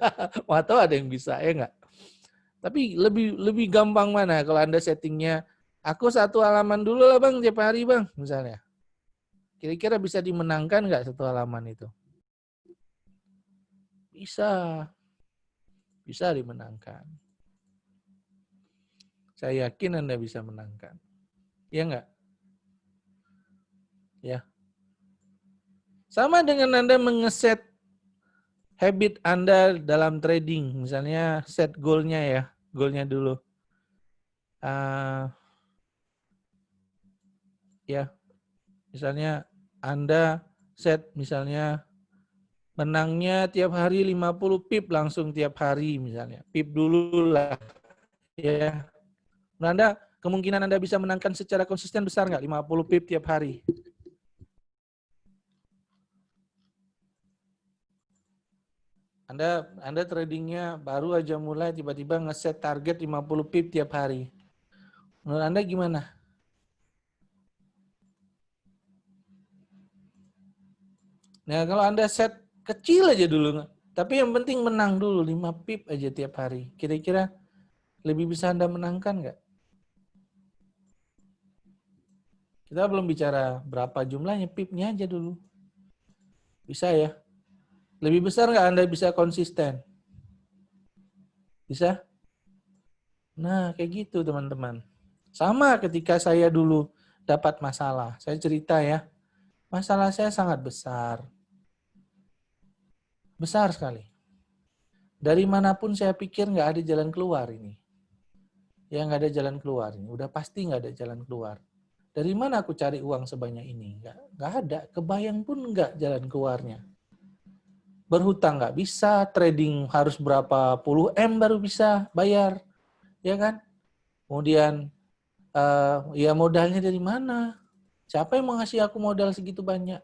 Atau ada yang bisa ya nggak. Tapi lebih gampang mana kalau Anda settingnya, aku 1 halaman dulu lah bang tiap hari bang misalnya. Kira-kira bisa dimenangkan nggak 1 halaman itu? Bisa dimenangkan. Saya yakin Anda bisa menangkan. Ya nggak? Ya. Sama dengan Anda mengeset habit Anda dalam trading, misalnya set goal-nya ya. goalnya dulu. Ya, misalnya Anda set misalnya menangnya tiap hari 50 pip langsung tiap hari misalnya. Pip dulu lah. Ya. Anda kemungkinan Anda bisa menangkan secara konsisten besar nggak 50 pip tiap hari? Anda tradingnya baru aja mulai tiba-tiba ngeset target 50 pip tiap hari. Menurut Anda gimana? Nah, kalau Anda set kecil aja dulu, tapi yang penting menang dulu 5 pip aja tiap hari. Kira-kira lebih bisa Anda menangkan nggak? Kita belum bicara berapa jumlahnya, pipnya aja dulu. Bisa ya? Lebih besar nggak Anda bisa konsisten? Bisa? Nah, kayak gitu teman-teman. Sama ketika saya dulu dapat masalah. Saya cerita ya, masalah saya sangat besar. Besar sekali. Dari manapun saya pikir nggak ada jalan keluar ini. Ya nggak ada jalan keluar ini. Udah pasti nggak ada jalan keluar. Dari mana aku cari uang sebanyak ini? Nggak ada. Kebayang pun nggak jalan keluarnya. Berhutang nggak bisa, trading harus berapa puluh M baru bisa bayar, ya kan? Kemudian ya modalnya dari mana? Siapa yang mau ngasih aku modal segitu banyak?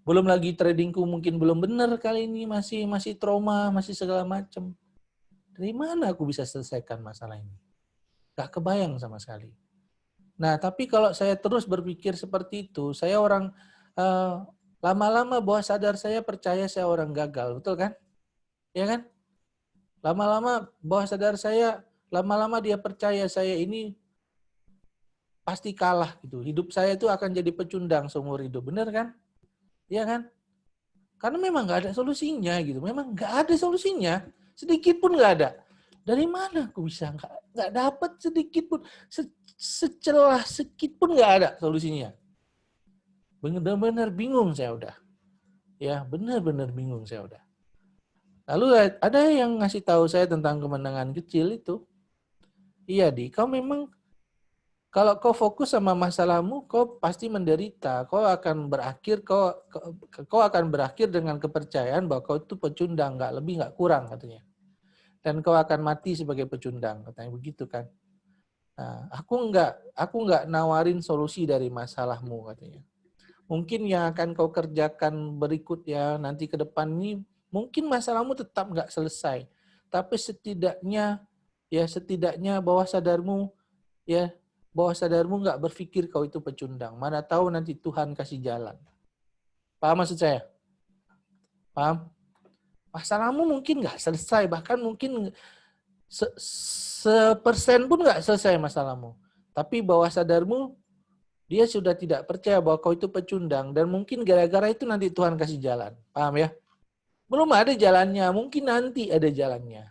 Belum lagi tradingku mungkin belum benar kali ini, masih trauma, masih segala macam. Dari mana aku bisa selesaikan masalah ini? Gak kebayang sama sekali. Nah, tapi kalau saya terus berpikir seperti itu, saya orang lama-lama bawah sadar saya percaya saya orang gagal, betul kan? Ya kan? Lama-lama bawah sadar saya, lama-lama dia percaya saya ini pasti kalah gitu. Hidup saya itu akan jadi pecundang seumur hidup, benar kan? Iya kan? Karena memang nggak ada solusinya gitu. Memang nggak ada solusinya. Sedikit pun nggak ada. Dari mana aku bisa nggak dapat sedikit pun, secelah sedikit pun nggak ada solusinya. Benar-benar bingung saya udah. Ya, benar-benar bingung saya udah. Lalu ada yang ngasih tahu saya tentang kemenangan kecil itu. Iya, kau memang kalau kau fokus sama masalahmu, kau pasti menderita. Kau akan berakhir dengan kepercayaan bahwa kau itu pecundang, nggak lebih nggak kurang katanya. Dan kau akan mati sebagai pecundang, katanya begitu kan. Nah, aku nggak nawarin solusi dari masalahmu katanya. Mungkin yang akan kau kerjakan berikutnya nanti ke depan ini, mungkin masalahmu tetap nggak selesai. Tapi setidaknya bawah sadarmu nggak berpikir kau itu pecundang. Mana tahu nanti Tuhan kasih jalan. Paham maksud saya? Paham? Masalahmu mungkin nggak selesai, bahkan mungkin sepersen pun nggak selesai masalahmu. Tapi bawah sadarmu, dia sudah tidak percaya bahwa kau itu pecundang. Dan mungkin gara-gara itu nanti Tuhan kasih jalan. Paham ya? Belum ada jalannya, mungkin nanti ada jalannya.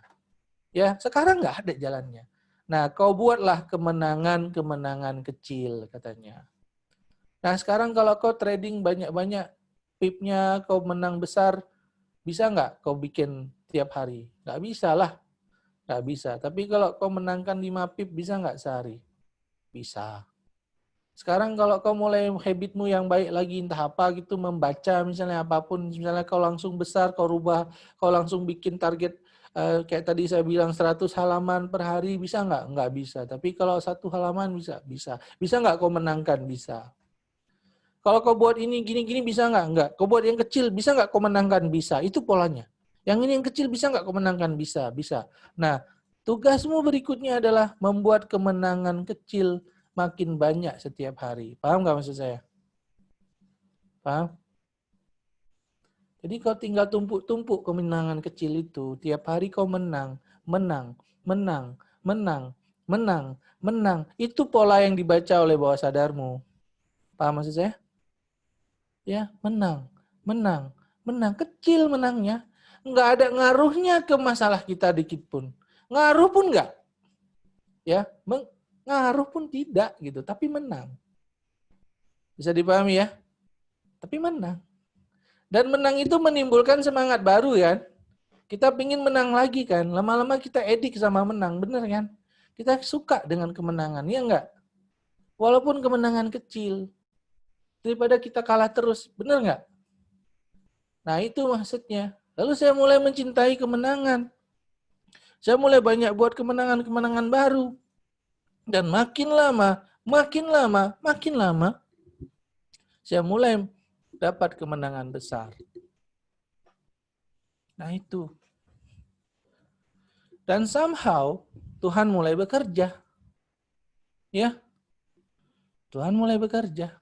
Ya, sekarang nggak ada jalannya. Nah, kau buatlah kemenangan-kemenangan kecil, katanya. Nah, sekarang kalau kau trading banyak-banyak, pipnya kau menang besar, bisa nggak kau bikin tiap hari? Nggak bisa lah. Nggak bisa. Tapi kalau kau menangkan 5 pip, bisa nggak sehari? Bisa. Sekarang kalau kau mulai habitmu yang baik lagi, entah apa gitu, membaca misalnya apapun, misalnya kau langsung besar, kau rubah, kau langsung bikin target, kayak tadi saya bilang 100 halaman per hari, bisa nggak? Nggak bisa. Tapi kalau 1 halaman bisa. Bisa. Bisa nggak kau menangkan? Bisa. Kalau kau buat ini gini-gini bisa nggak? Nggak. Kau buat yang kecil, bisa nggak kau menangkan? Bisa. Itu polanya. Yang ini yang kecil bisa nggak kau menangkan? Bisa. Bisa. Nah, tugasmu berikutnya adalah membuat kemenangan kecil makin banyak setiap hari. Paham nggak maksud saya? Paham? Jadi kau tinggal tumpuk-tumpuk kemenangan kecil itu. Tiap hari kau menang, menang, menang, menang, menang, menang. Itu pola yang dibaca oleh bawah sadarmu. Paham maksud saya? Ya, menang, menang, menang. Kecil menangnya. Nggak ada ngaruhnya ke masalah kita dikit pun. Ngaruh pun nggak. Ya, ngaruh pun tidak gitu. Tapi menang. Bisa dipahami ya? Tapi menang. Dan menang itu menimbulkan semangat baru kan? Kita pingin menang lagi kan, lama-lama kita edik sama menang, bener kan? Kita suka dengan kemenangan, ya enggak? Walaupun kemenangan kecil, daripada kita kalah terus, bener nggak? Nah itu maksudnya. Lalu saya mulai mencintai kemenangan. Saya mulai banyak buat kemenangan-kemenangan baru. Dan makin lama, saya mulai dapat kemenangan besar. Nah itu. Dan somehow Tuhan mulai bekerja. Ya, Tuhan mulai bekerja.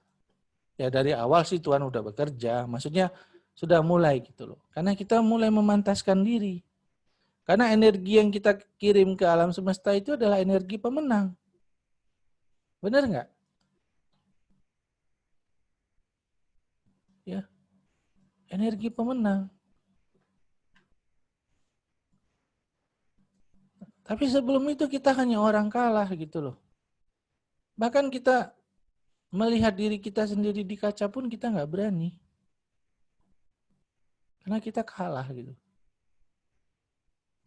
Ya dari awal sih Tuhan udah bekerja. Maksudnya sudah mulai gitu loh. Karena kita mulai memantaskan diri. Karena energi yang kita kirim ke alam semesta itu adalah energi pemenang. Benar nggak? Ya, energi pemenang. Tapi sebelum itu kita hanya orang kalah gitu loh. Bahkan kita melihat diri kita sendiri di kaca pun kita nggak berani. Karena kita kalah gitu.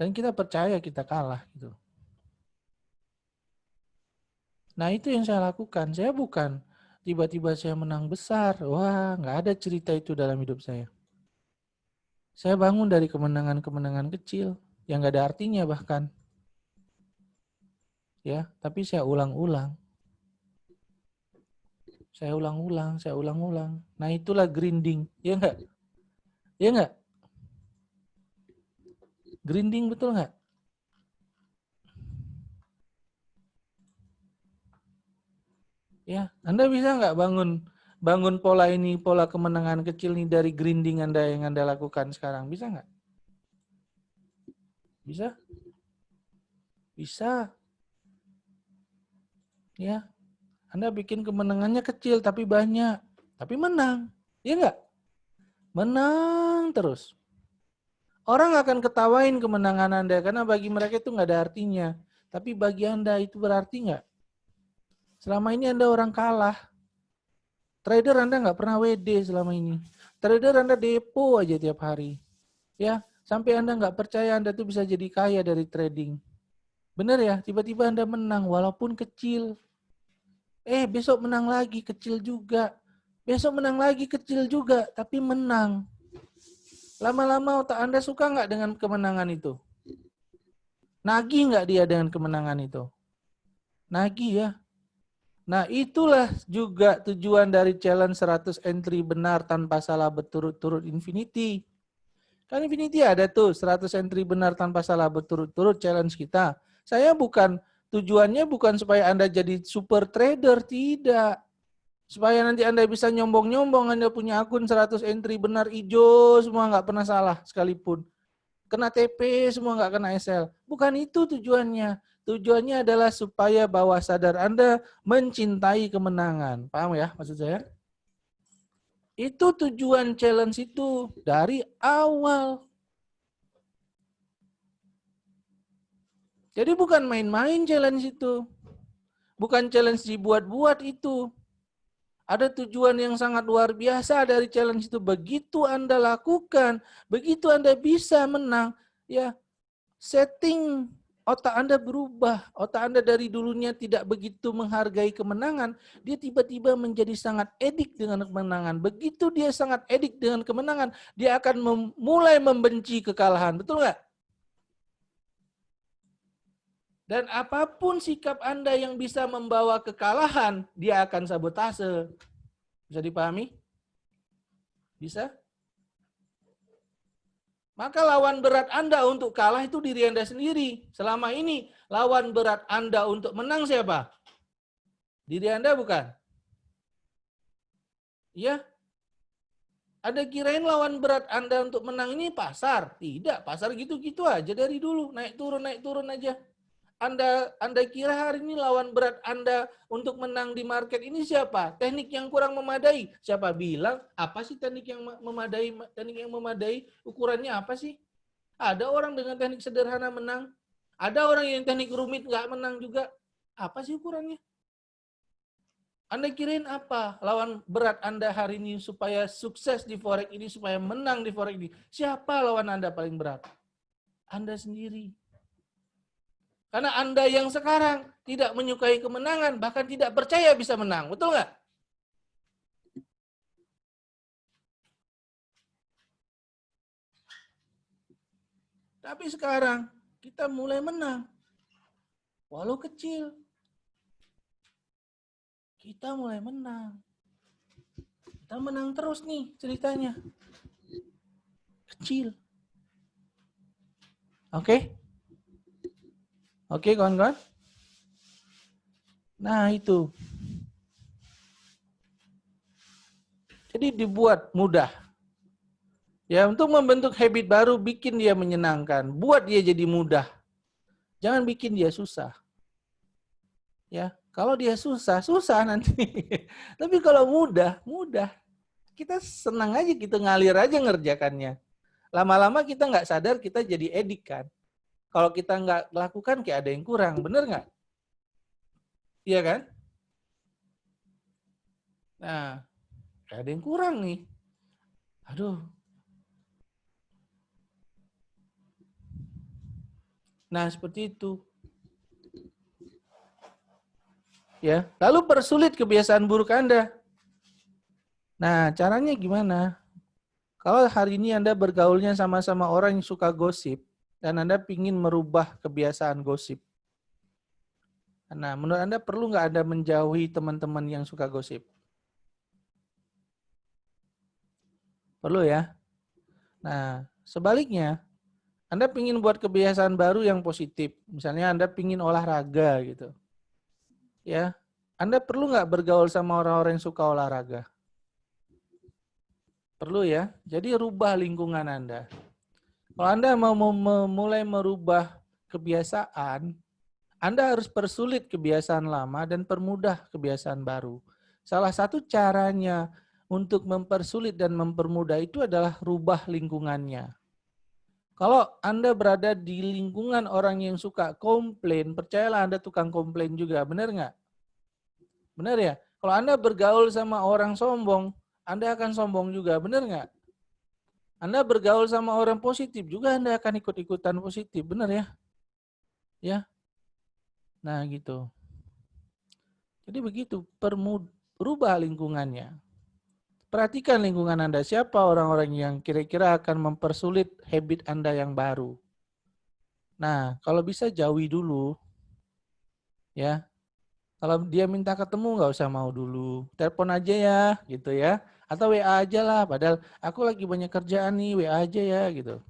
Dan kita percaya kita kalah gitu. Nah itu yang saya lakukan. Saya bukan tiba-tiba saya menang besar. Wah, nggak ada cerita itu dalam hidup saya. Saya bangun dari kemenangan-kemenangan kecil yang nggak ada artinya bahkan. Ya, tapi saya ulang-ulang. Saya ulang-ulang. Nah itulah grinding, ya nggak? Ya nggak? Grinding betul nggak? Ya, Anda bisa nggak bangun pola ini, pola kemenangan kecil ini dari grinding Anda yang Anda lakukan sekarang? Bisa nggak? Bisa? Bisa. Ya, Anda bikin kemenangannya kecil tapi banyak, tapi menang. Ya nggak? Menang terus. Orang akan ketawain kemenangan Anda karena bagi mereka itu nggak ada artinya. Tapi bagi Anda itu berarti nggak? Selama ini Anda orang kalah. Trader Anda nggak pernah WD selama ini. Trader Anda depo aja tiap hari. Ya, sampai Anda nggak percaya Anda tuh bisa jadi kaya dari trading. Benar ya, tiba-tiba Anda menang walaupun kecil. Besok menang lagi, kecil juga. Besok menang lagi, kecil juga, tapi menang. Lama-lama otak Anda suka nggak dengan kemenangan itu? Nagih nggak dia dengan kemenangan itu? Nagih ya. Nah itulah juga tujuan dari challenge 100 entry benar tanpa salah berturut-turut infinity. Kan infinity ada tuh 100 entry benar tanpa salah berturut-turut challenge kita. Tujuannya bukan supaya Anda jadi super trader, tidak. Supaya nanti Anda bisa nyombong-nyombong, Anda punya akun 100 entry benar hijau, semua nggak pernah salah sekalipun. Kena TP, semua nggak kena SL. Bukan itu tujuannya. Tujuannya adalah supaya bawah sadar Anda mencintai kemenangan. Paham ya maksud saya? Itu tujuan challenge itu dari awal. Jadi bukan main-main challenge itu. Bukan challenge dibuat-buat itu. Ada tujuan yang sangat luar biasa dari challenge itu. Begitu Anda lakukan, begitu Anda bisa menang, ya setting otak Anda berubah. Otak Anda dari dulunya tidak begitu menghargai kemenangan, dia tiba-tiba menjadi sangat edik dengan kemenangan. Begitu dia sangat edik dengan kemenangan, dia akan mulai membenci kekalahan. Betul nggak? Dan apapun sikap Anda yang bisa membawa kekalahan, dia akan sabotase. Bisa dipahami? Bisa? Maka lawan berat Anda untuk kalah itu diri Anda sendiri. Selama ini lawan berat Anda untuk menang siapa? Diri Anda bukan? Iya? Ada kirain lawan berat Anda untuk menang ini pasar? Tidak, pasar gitu-gitu aja dari dulu. Naik turun aja. Anda kira hari ini lawan berat Anda untuk menang di market ini siapa? Teknik yang kurang memadai. Siapa bilang? Apa sih teknik yang memadai? Teknik yang memadai ukurannya apa sih? Ada orang dengan teknik sederhana menang. Ada orang yang teknik rumit nggak menang juga. Apa sih ukurannya? Anda kirain apa lawan berat Anda hari ini supaya sukses di forex ini, supaya menang di forex ini? Siapa lawan Anda paling berat? Anda sendiri. Karena Anda yang sekarang tidak menyukai kemenangan, bahkan tidak percaya bisa menang. Betul nggak? Tapi sekarang kita mulai menang. Walau kecil. Kita mulai menang. Kita menang terus nih ceritanya. Kecil. Oke? Oke, kawan-kawan? Nah, itu. Jadi dibuat mudah. Ya, untuk membentuk habit baru, bikin dia menyenangkan. Buat dia jadi mudah. Jangan bikin dia susah. Ya, kalau dia susah, susah nanti. Tapi kalau mudah, mudah. Kita senang aja gitu, ngalir aja ngerjakannya. Lama-lama kita nggak sadar, kita jadi edik kan. Kalau kita nggak lakukan, kayak ada yang kurang. Bener nggak? Iya kan? Nah, kayak ada yang kurang nih. Aduh. Nah, seperti itu. Ya, lalu persulit kebiasaan buruk Anda. Nah, caranya gimana? Kalau hari ini Anda bergaulnya sama-sama orang yang suka gosip, dan Anda ingin merubah kebiasaan gosip. Nah, menurut Anda perlu nggak Anda menjauhi teman-teman yang suka gosip? Perlu ya? Nah, sebaliknya, Anda ingin buat kebiasaan baru yang positif. Misalnya Anda ingin olahraga gitu. Ya, Anda perlu nggak bergaul sama orang-orang yang suka olahraga? Perlu ya. Jadi rubah lingkungan Anda. Kalau Anda mau mulai merubah kebiasaan, Anda harus persulit kebiasaan lama dan permudah kebiasaan baru. Salah satu caranya untuk mempersulit dan mempermudah itu adalah rubah lingkungannya. Kalau Anda berada di lingkungan orang yang suka komplain, percayalah Anda tukang komplain juga, benar nggak? Benar ya? Kalau Anda bergaul sama orang sombong, Anda akan sombong juga, benar nggak? Anda bergaul sama orang positif juga, Anda akan ikut-ikutan positif, benar ya? Ya, nah gitu. Jadi begitu, rubah lingkungannya. Perhatikan lingkungan Anda, siapa orang-orang yang kira-kira akan mempersulit habit Anda yang baru. Nah, kalau bisa jauhi dulu, ya. Kalau dia minta ketemu nggak usah mau dulu, telepon aja ya, gitu ya. Atau WA aja lah, padahal aku lagi banyak kerjaan nih, WA aja ya, gitu.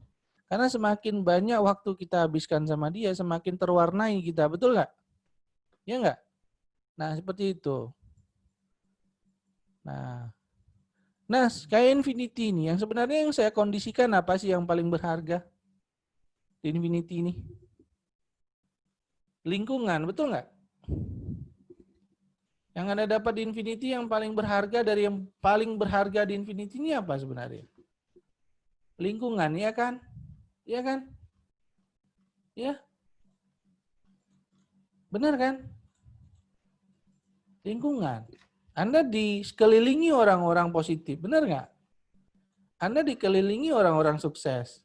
Karena semakin banyak waktu kita habiskan sama dia, semakin terwarnai kita, betul nggak? Ya nggak? Nah, seperti itu. Nah, kayak Infinity ini, yang sebenarnya yang saya kondisikan apa sih yang paling berharga di Infinity ini? Lingkungan, betul nggak? Yang Anda dapat di Infinity yang paling berharga dari yang paling berharga di Infinity ini apa sebenarnya? Lingkungan, ya kan? Ya kan? Ya, benar kan? Lingkungan. Anda dikelilingi orang-orang positif, benar nggak? Anda dikelilingi orang-orang sukses.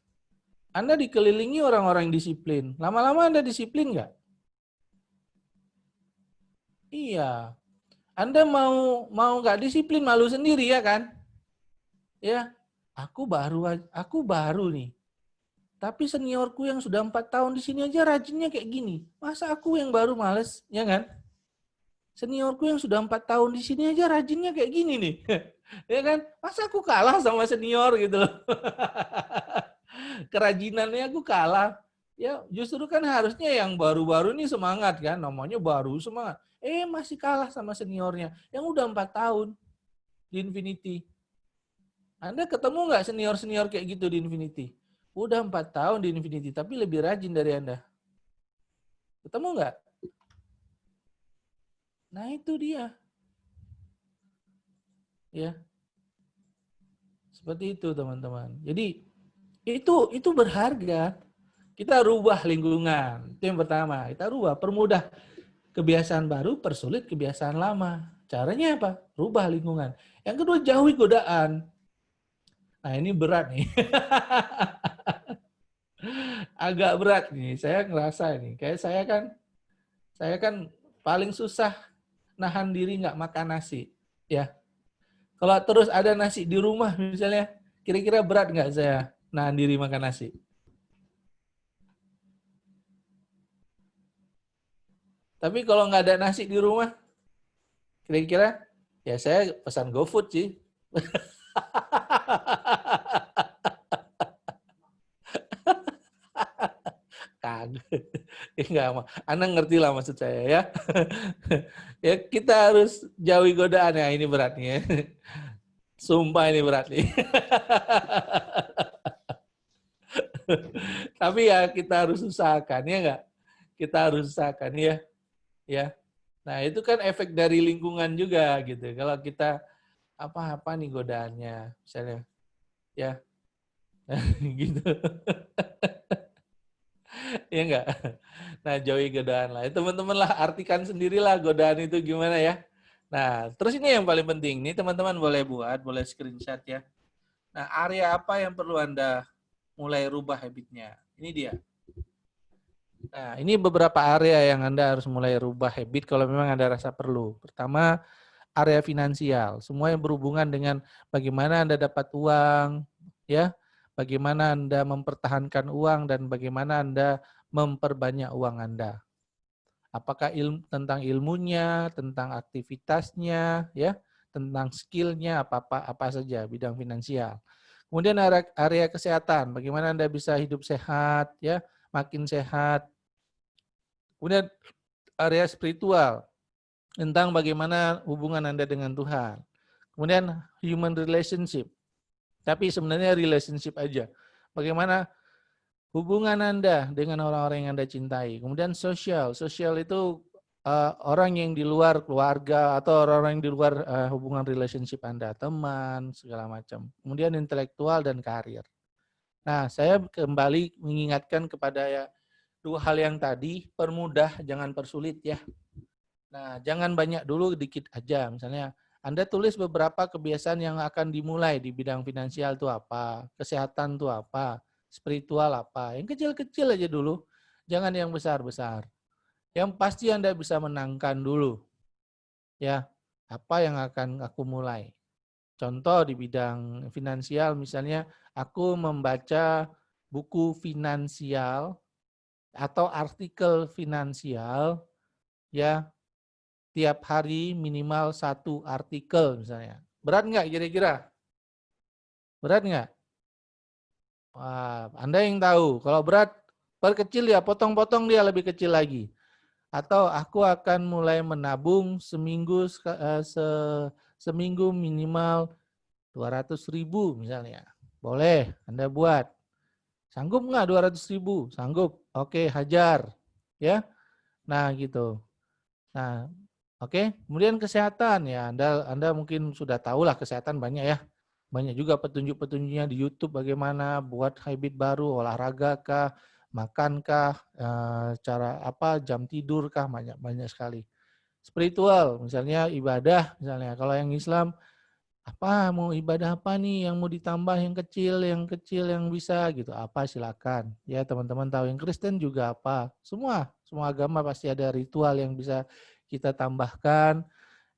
Anda dikelilingi orang-orang disiplin. Lama-lama Anda disiplin nggak? Iya. Anda mau nggak disiplin, malu sendiri ya kan? Ya, aku baru nih. Tapi seniorku yang sudah 4 tahun di sini aja rajinnya kayak gini. Masa aku yang baru males, ya kan? Seniorku yang sudah 4 tahun di sini aja rajinnya kayak gini nih. Ya kan? Masa aku kalah sama senior gitu loh. Kerajinannya aku kalah. Ya, justru kan harusnya yang baru-baru ini semangat kan, namanya baru semangat. Masih kalah sama seniornya yang udah 4 tahun di Infinity. Anda ketemu nggak senior-senior kayak gitu di Infinity? Udah 4 tahun di Infinity, tapi lebih rajin dari Anda. Ketemu nggak? Nah itu dia. Ya, seperti itu teman-teman. Jadi itu berharga. Kita rubah lingkungan. Itu yang pertama. Kita rubah, permudah kebiasaan baru, persulit kebiasaan lama. Caranya apa? Rubah lingkungan. Yang kedua, jauhi godaan. Nah ini berat nih. Agak berat nih. Saya ngerasa nih. Kayak saya kan paling susah nahan diri nggak makan nasi. Ya. Kalau terus ada nasi di rumah misalnya, kira-kira berat nggak saya nahan diri makan nasi? Tapi kalau nggak ada nasi di rumah, kira-kira ya saya pesan GoFood sih. Kagak. Enggak, Anda ngerti lah maksud saya ya. Ya kita harus jauhi godaan ya, ini berat nih ya. Sumpah ini berat nih. Tapi ya kita harus usahakan ya enggak? Kita harus usahakan ya. Ya. Nah, itu kan efek dari lingkungan juga gitu. Kalau kita apa-apa nih godaannya misalnya ya gitu. Ya enggak? Nah, jauhi godaan lah. Teman-teman lah artikan sendirilah godaan itu gimana ya. Nah, terus ini yang paling penting. Nih teman-teman boleh buat, boleh screenshot ya. Nah, area apa yang perlu Anda mulai rubah habitnya? Ini dia. Nah, ini beberapa area yang Anda harus mulai rubah habit kalau memang Anda rasa perlu. Pertama, area finansial. Semua yang berhubungan dengan bagaimana Anda dapat uang, ya, bagaimana Anda mempertahankan uang, dan bagaimana Anda memperbanyak uang Anda. Apakah tentang ilmunya, tentang aktivitasnya, ya, tentang skillnya, apa saja bidang finansial. Kemudian area kesehatan, bagaimana Anda bisa hidup sehat, ya, makin sehat. Kemudian area spiritual, tentang bagaimana hubungan Anda dengan Tuhan. Kemudian human relationship, tapi sebenarnya relationship aja. Bagaimana hubungan Anda dengan orang-orang yang Anda cintai. Kemudian sosial itu orang yang di luar keluarga atau orang-orang yang di luar hubungan relationship Anda, teman, segala macam. Kemudian intelektual dan karir. Nah, saya kembali mengingatkan kepada dua hal yang tadi, permudah, jangan persulit ya. Nah, jangan banyak dulu, dikit aja. Misalnya, Anda tulis beberapa kebiasaan yang akan dimulai di bidang finansial itu apa, kesehatan itu apa, spiritual apa. Yang kecil-kecil aja dulu, jangan yang besar-besar. Yang pasti Anda bisa menangkan dulu. Ya, apa yang akan aku mulai? Contoh di bidang finansial, misalnya aku membaca buku finansial atau artikel finansial, ya, tiap hari minimal 1 artikel misalnya. Berat nggak kira-kira? Berat nggak? Wah, Anda yang tahu. Kalau berat, perkecil ya, potong-potong dia lebih kecil lagi. Atau aku akan mulai menabung seminggu minimal 200.000 misalnya. Boleh, Anda buat. Sanggup nggak 200.000? Sanggup. Oke, hajar. Ya, nah gitu. Nah, oke. Kemudian kesehatan ya, Anda mungkin sudah tahu lah kesehatan banyak ya. Banyak juga petunjuk-petunjuknya di YouTube bagaimana buat habit baru, olahraga kah, makan kah, cara apa, jam tidur kah, banyak sekali. Spiritual, misalnya ibadah, misalnya kalau yang Islam apa mau ibadah apa nih yang mau ditambah, yang kecil yang bisa gitu, apa silakan. Ya, teman-teman tahu. Yang Kristen juga apa. Semua agama pasti ada ritual yang bisa kita tambahkan,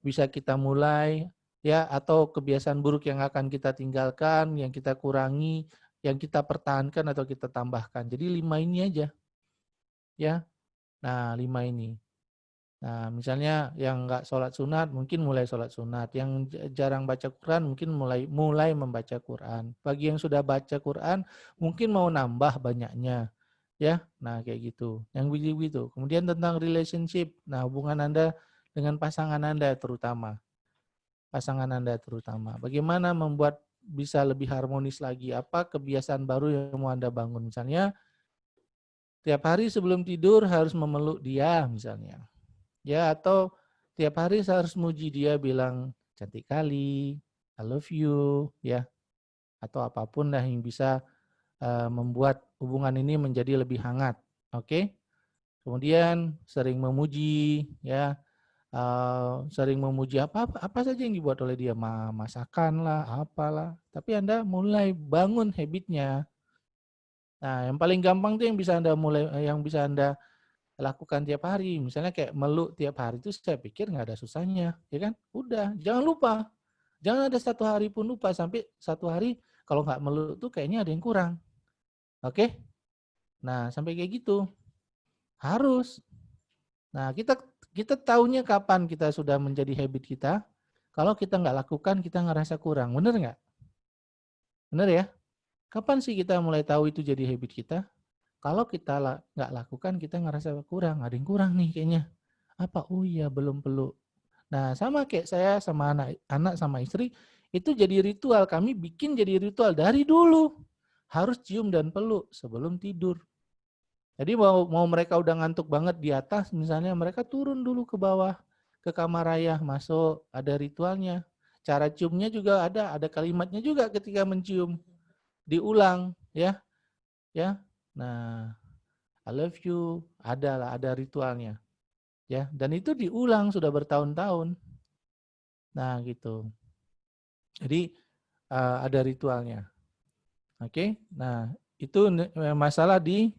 bisa kita mulai, ya, atau kebiasaan buruk yang akan kita tinggalkan, yang kita kurangi, yang kita pertahankan atau kita tambahkan. Jadi 5 ini aja, ya. Nah, 5 ini. Nah, misalnya yang nggak sholat sunat, mungkin mulai sholat sunat. Yang jarang baca Quran, mungkin mulai membaca Quran. Bagi yang sudah baca Quran, mungkin mau nambah banyaknya, ya. Nah, kayak gitu. Yang begitu. Kemudian tentang relationship. Nah, hubungan Anda dengan pasangan Anda terutama. Bagaimana membuat bisa lebih harmonis lagi? Apa kebiasaan baru yang mau Anda bangun? Misalnya, tiap hari sebelum tidur harus memeluk dia, misalnya. Ya, atau tiap hari saya harus muji dia, bilang cantik kali, I love you, ya. Atau apapun lah yang bisa membuat hubungan ini menjadi lebih hangat. Oke? Kemudian sering memuji, ya. Sering memuji apa saja yang dibuat oleh dia, masakan lah, apalah. Tapi Anda mulai bangun habitnya. Nah, yang paling gampang tuh yang bisa Anda lakukan tiap hari. Misalnya kayak meluk tiap hari itu saya pikir nggak ada susahnya, ya kan? Udah, jangan lupa. Jangan ada satu hari pun lupa, sampai satu hari kalau nggak meluk tuh kayaknya ada yang kurang. Oke? Nah, sampai kayak gitu. Harus. Nah, kita kita taunya kapan kita sudah menjadi habit kita. Kalau kita nggak lakukan, kita ngerasa kurang. Bener nggak? Bener ya? Kapan sih kita mulai tahu itu jadi habit kita? Kalau kita nggak lakukan, kita ngerasa kurang. Ada yang kurang nih kayaknya. Apa? Oh iya, belum peluk. Nah, sama kayak saya sama anak sama istri, itu jadi ritual. Kami bikin jadi ritual dari dulu. Harus cium dan peluk sebelum tidur. Jadi mau mereka udah ngantuk banget di atas, misalnya mereka turun dulu ke bawah, ke kamar ayah, masuk, ada ritualnya. Cara ciumnya juga ada kalimatnya juga ketika mencium. Diulang, ya. Ya. Nah, I love you, ada ritualnya. Ya, dan itu diulang sudah bertahun-tahun. Nah, gitu. Jadi ada ritualnya. Oke. Nah, itu masalah di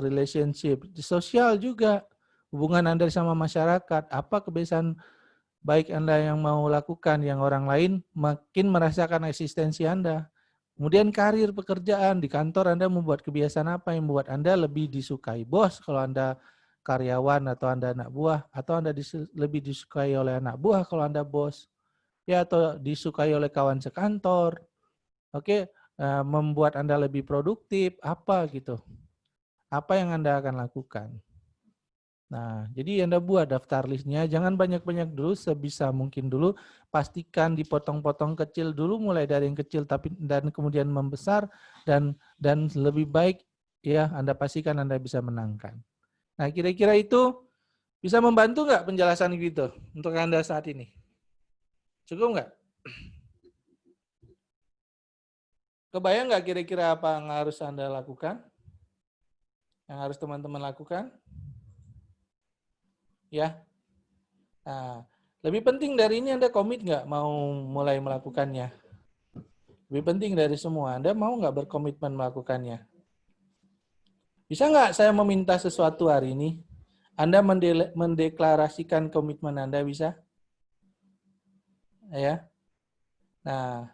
relationship. Di sosial juga, hubungan Anda sama masyarakat, apa kebiasaan baik Anda yang mau lakukan yang orang lain makin merasakan eksistensi Anda. Kemudian karir, pekerjaan, di kantor Anda membuat kebiasaan apa yang membuat Anda lebih disukai bos kalau Anda karyawan atau Anda anak buah, atau Anda lebih disukai oleh anak buah kalau Anda bos, ya, atau disukai oleh kawan sekantor. Oke, membuat Anda lebih produktif, apa gitu. Apa yang Anda akan lakukan? Nah, jadi Anda buat daftar listnya, jangan banyak-banyak dulu, sebisa mungkin dulu, pastikan dipotong-potong kecil dulu, mulai dari yang kecil dan kemudian membesar, dan lebih baik ya Anda pastikan Anda bisa menangkan. Nah, kira-kira itu bisa membantu nggak penjelasan gitu untuk Anda saat ini? Cukup nggak? Kebayang nggak kira-kira apa yang harus Anda lakukan? Yang harus teman-teman lakukan? Ya. Nah, lebih penting dari ini Anda komit nggak mau mulai melakukannya? Lebih penting dari semua, Anda mau nggak berkomitmen melakukannya? Bisa nggak saya meminta sesuatu hari ini? Anda mendeklarasikan komitmen Anda, bisa? Ya. Nah,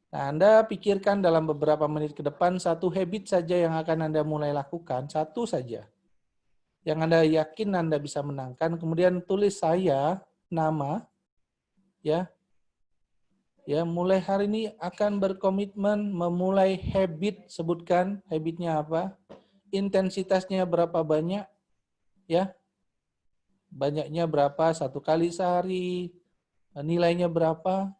Anda pikirkan dalam beberapa menit ke depan satu habit saja yang akan Anda mulai lakukan, satu saja. Yang Anda yakin Anda bisa menangkan, kemudian tulis saya, nama, ya, mulai hari ini akan berkomitmen memulai habit, sebutkan habitnya apa, intensitasnya berapa banyak, ya, banyaknya berapa, 1 kali sehari, nilainya berapa,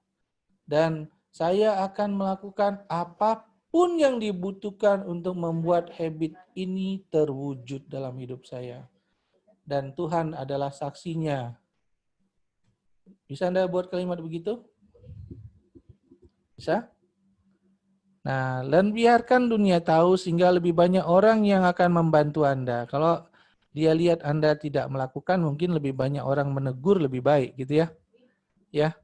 dan saya akan melakukan apapun yang dibutuhkan untuk membuat habit ini terwujud dalam hidup saya. Dan Tuhan adalah saksinya. Bisa Anda buat kalimat begitu? Bisa? Nah, dan biarkan dunia tahu sehingga lebih banyak orang yang akan membantu Anda. Kalau dia lihat Anda tidak melakukan, mungkin lebih banyak orang menegur lebih baik, gitu ya. Ya.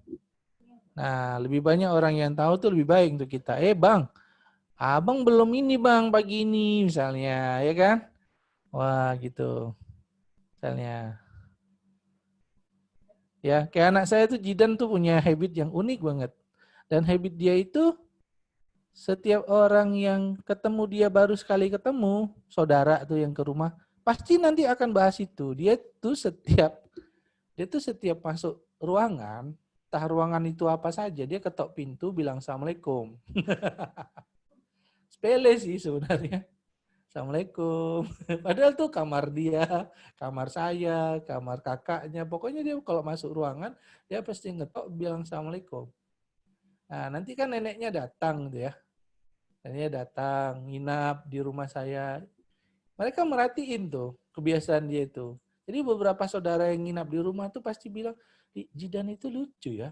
Nah, lebih banyak orang yang tahu tuh lebih baik untuk kita. Bang, abang belum ini bang pagi ini, misalnya, ya kan? Wah, gitu. Misalnya. Ya, kayak anak saya tuh Jidan tuh punya habit yang unik banget. Dan habit dia itu setiap orang yang ketemu dia baru sekali ketemu, saudara tuh yang ke rumah, pasti nanti akan bahas itu. Dia tuh setiap masuk ruangan, entah ruangan itu apa saja, dia ketok pintu bilang Assalamualaikum. Sepele sih sebenarnya. Assalamualaikum. Padahal tuh kamar dia, kamar saya, kamar kakaknya. Pokoknya dia kalau masuk ruangan, dia pasti ngetok bilang Assalamualaikum. Nah, nanti kan neneknya datang gitu ya. Neneknya datang, nginap di rumah saya. Mereka merhatiin tuh kebiasaan dia itu. Jadi beberapa saudara yang nginap di rumah tuh pasti bilang, Jidan itu lucu ya.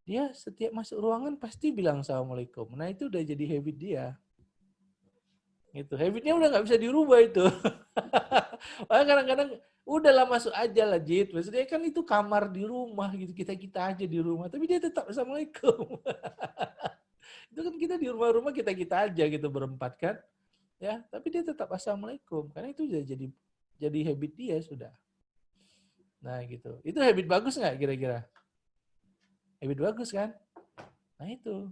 Dia setiap masuk ruangan pasti bilang Assalamualaikum. Nah itu udah jadi habit dia. Gitu. Habitnya udah nggak bisa dirubah itu. Makanya kadang-kadang udahlah masuk aja lah Jid. Maksudnya kan itu kamar di rumah gitu. Kita aja di rumah. Tapi dia tetap Assalamualaikum. Itu kan kita di rumah-rumah kita aja gitu berempat kan. ya, tapi dia tetap assalamualaikum karena itu udah jadi habit dia sudah. Nah gitu, itu habit bagus nggak kira-kira? Habit bagus kan? Nah itu.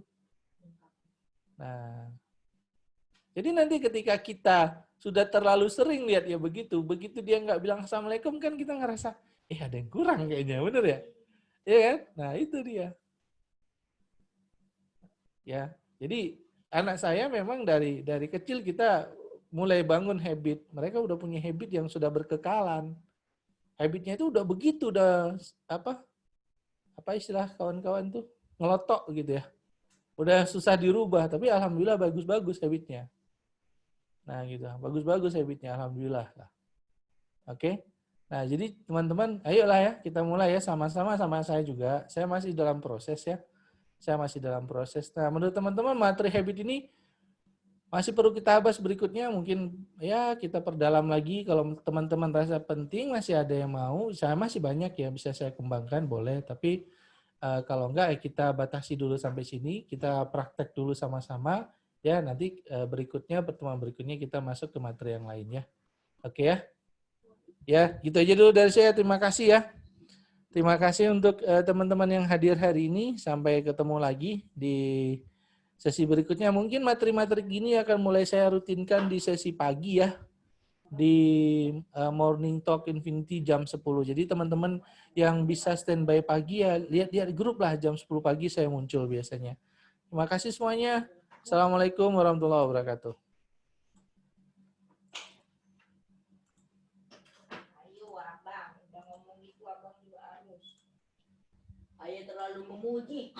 Nah, jadi nanti ketika kita sudah terlalu sering lihat ya begitu, begitu dia nggak bilang assalamualaikum kan kita ngerasa, ada yang kurang kayaknya, bener ya? Iya kan? Nah itu dia. Ya, jadi anak saya memang dari kecil kita mulai bangun habit. Mereka udah punya habit yang sudah berkekalan. Habitnya itu udah begitu, udah apa istilah kawan-kawan tuh ngelotok gitu ya. Udah susah dirubah, tapi alhamdulillah bagus-bagus habitnya. Nah gitu, bagus-bagus habitnya, alhamdulillah. Oke. Nah jadi teman-teman, ayolah ya kita mulai ya sama-sama sama saya juga. Saya masih dalam proses ya. Saya masih dalam proses. Nah menurut teman-teman materi habit ini masih perlu kita bahas berikutnya, mungkin ya kita perdalam lagi. Kalau teman-teman rasa penting, masih ada yang mau, saya masih banyak ya bisa saya kembangkan, boleh. Tapi kalau enggak, kita batasi dulu sampai sini, kita praktek dulu sama-sama. Ya nanti berikutnya, pertemuan berikutnya kita masuk ke materi yang lain ya. Oke ya. Ya gitu aja dulu dari saya, terima kasih ya. Terima kasih untuk teman-teman yang hadir hari ini. Sampai ketemu lagi di sesi berikutnya. Mungkin materi-materi gini akan mulai saya rutinkan di sesi pagi ya. Di Morning Talk Infinity jam 10. Jadi teman-teman yang bisa standby pagi ya lihat-lihat grup lah, jam 10 pagi saya muncul biasanya. Terima kasih semuanya. Assalamualaikum warahmatullahi wabarakatuh. Ayo abang, udah ngomong gitu abang juga harus. Ayo terlalu memuji.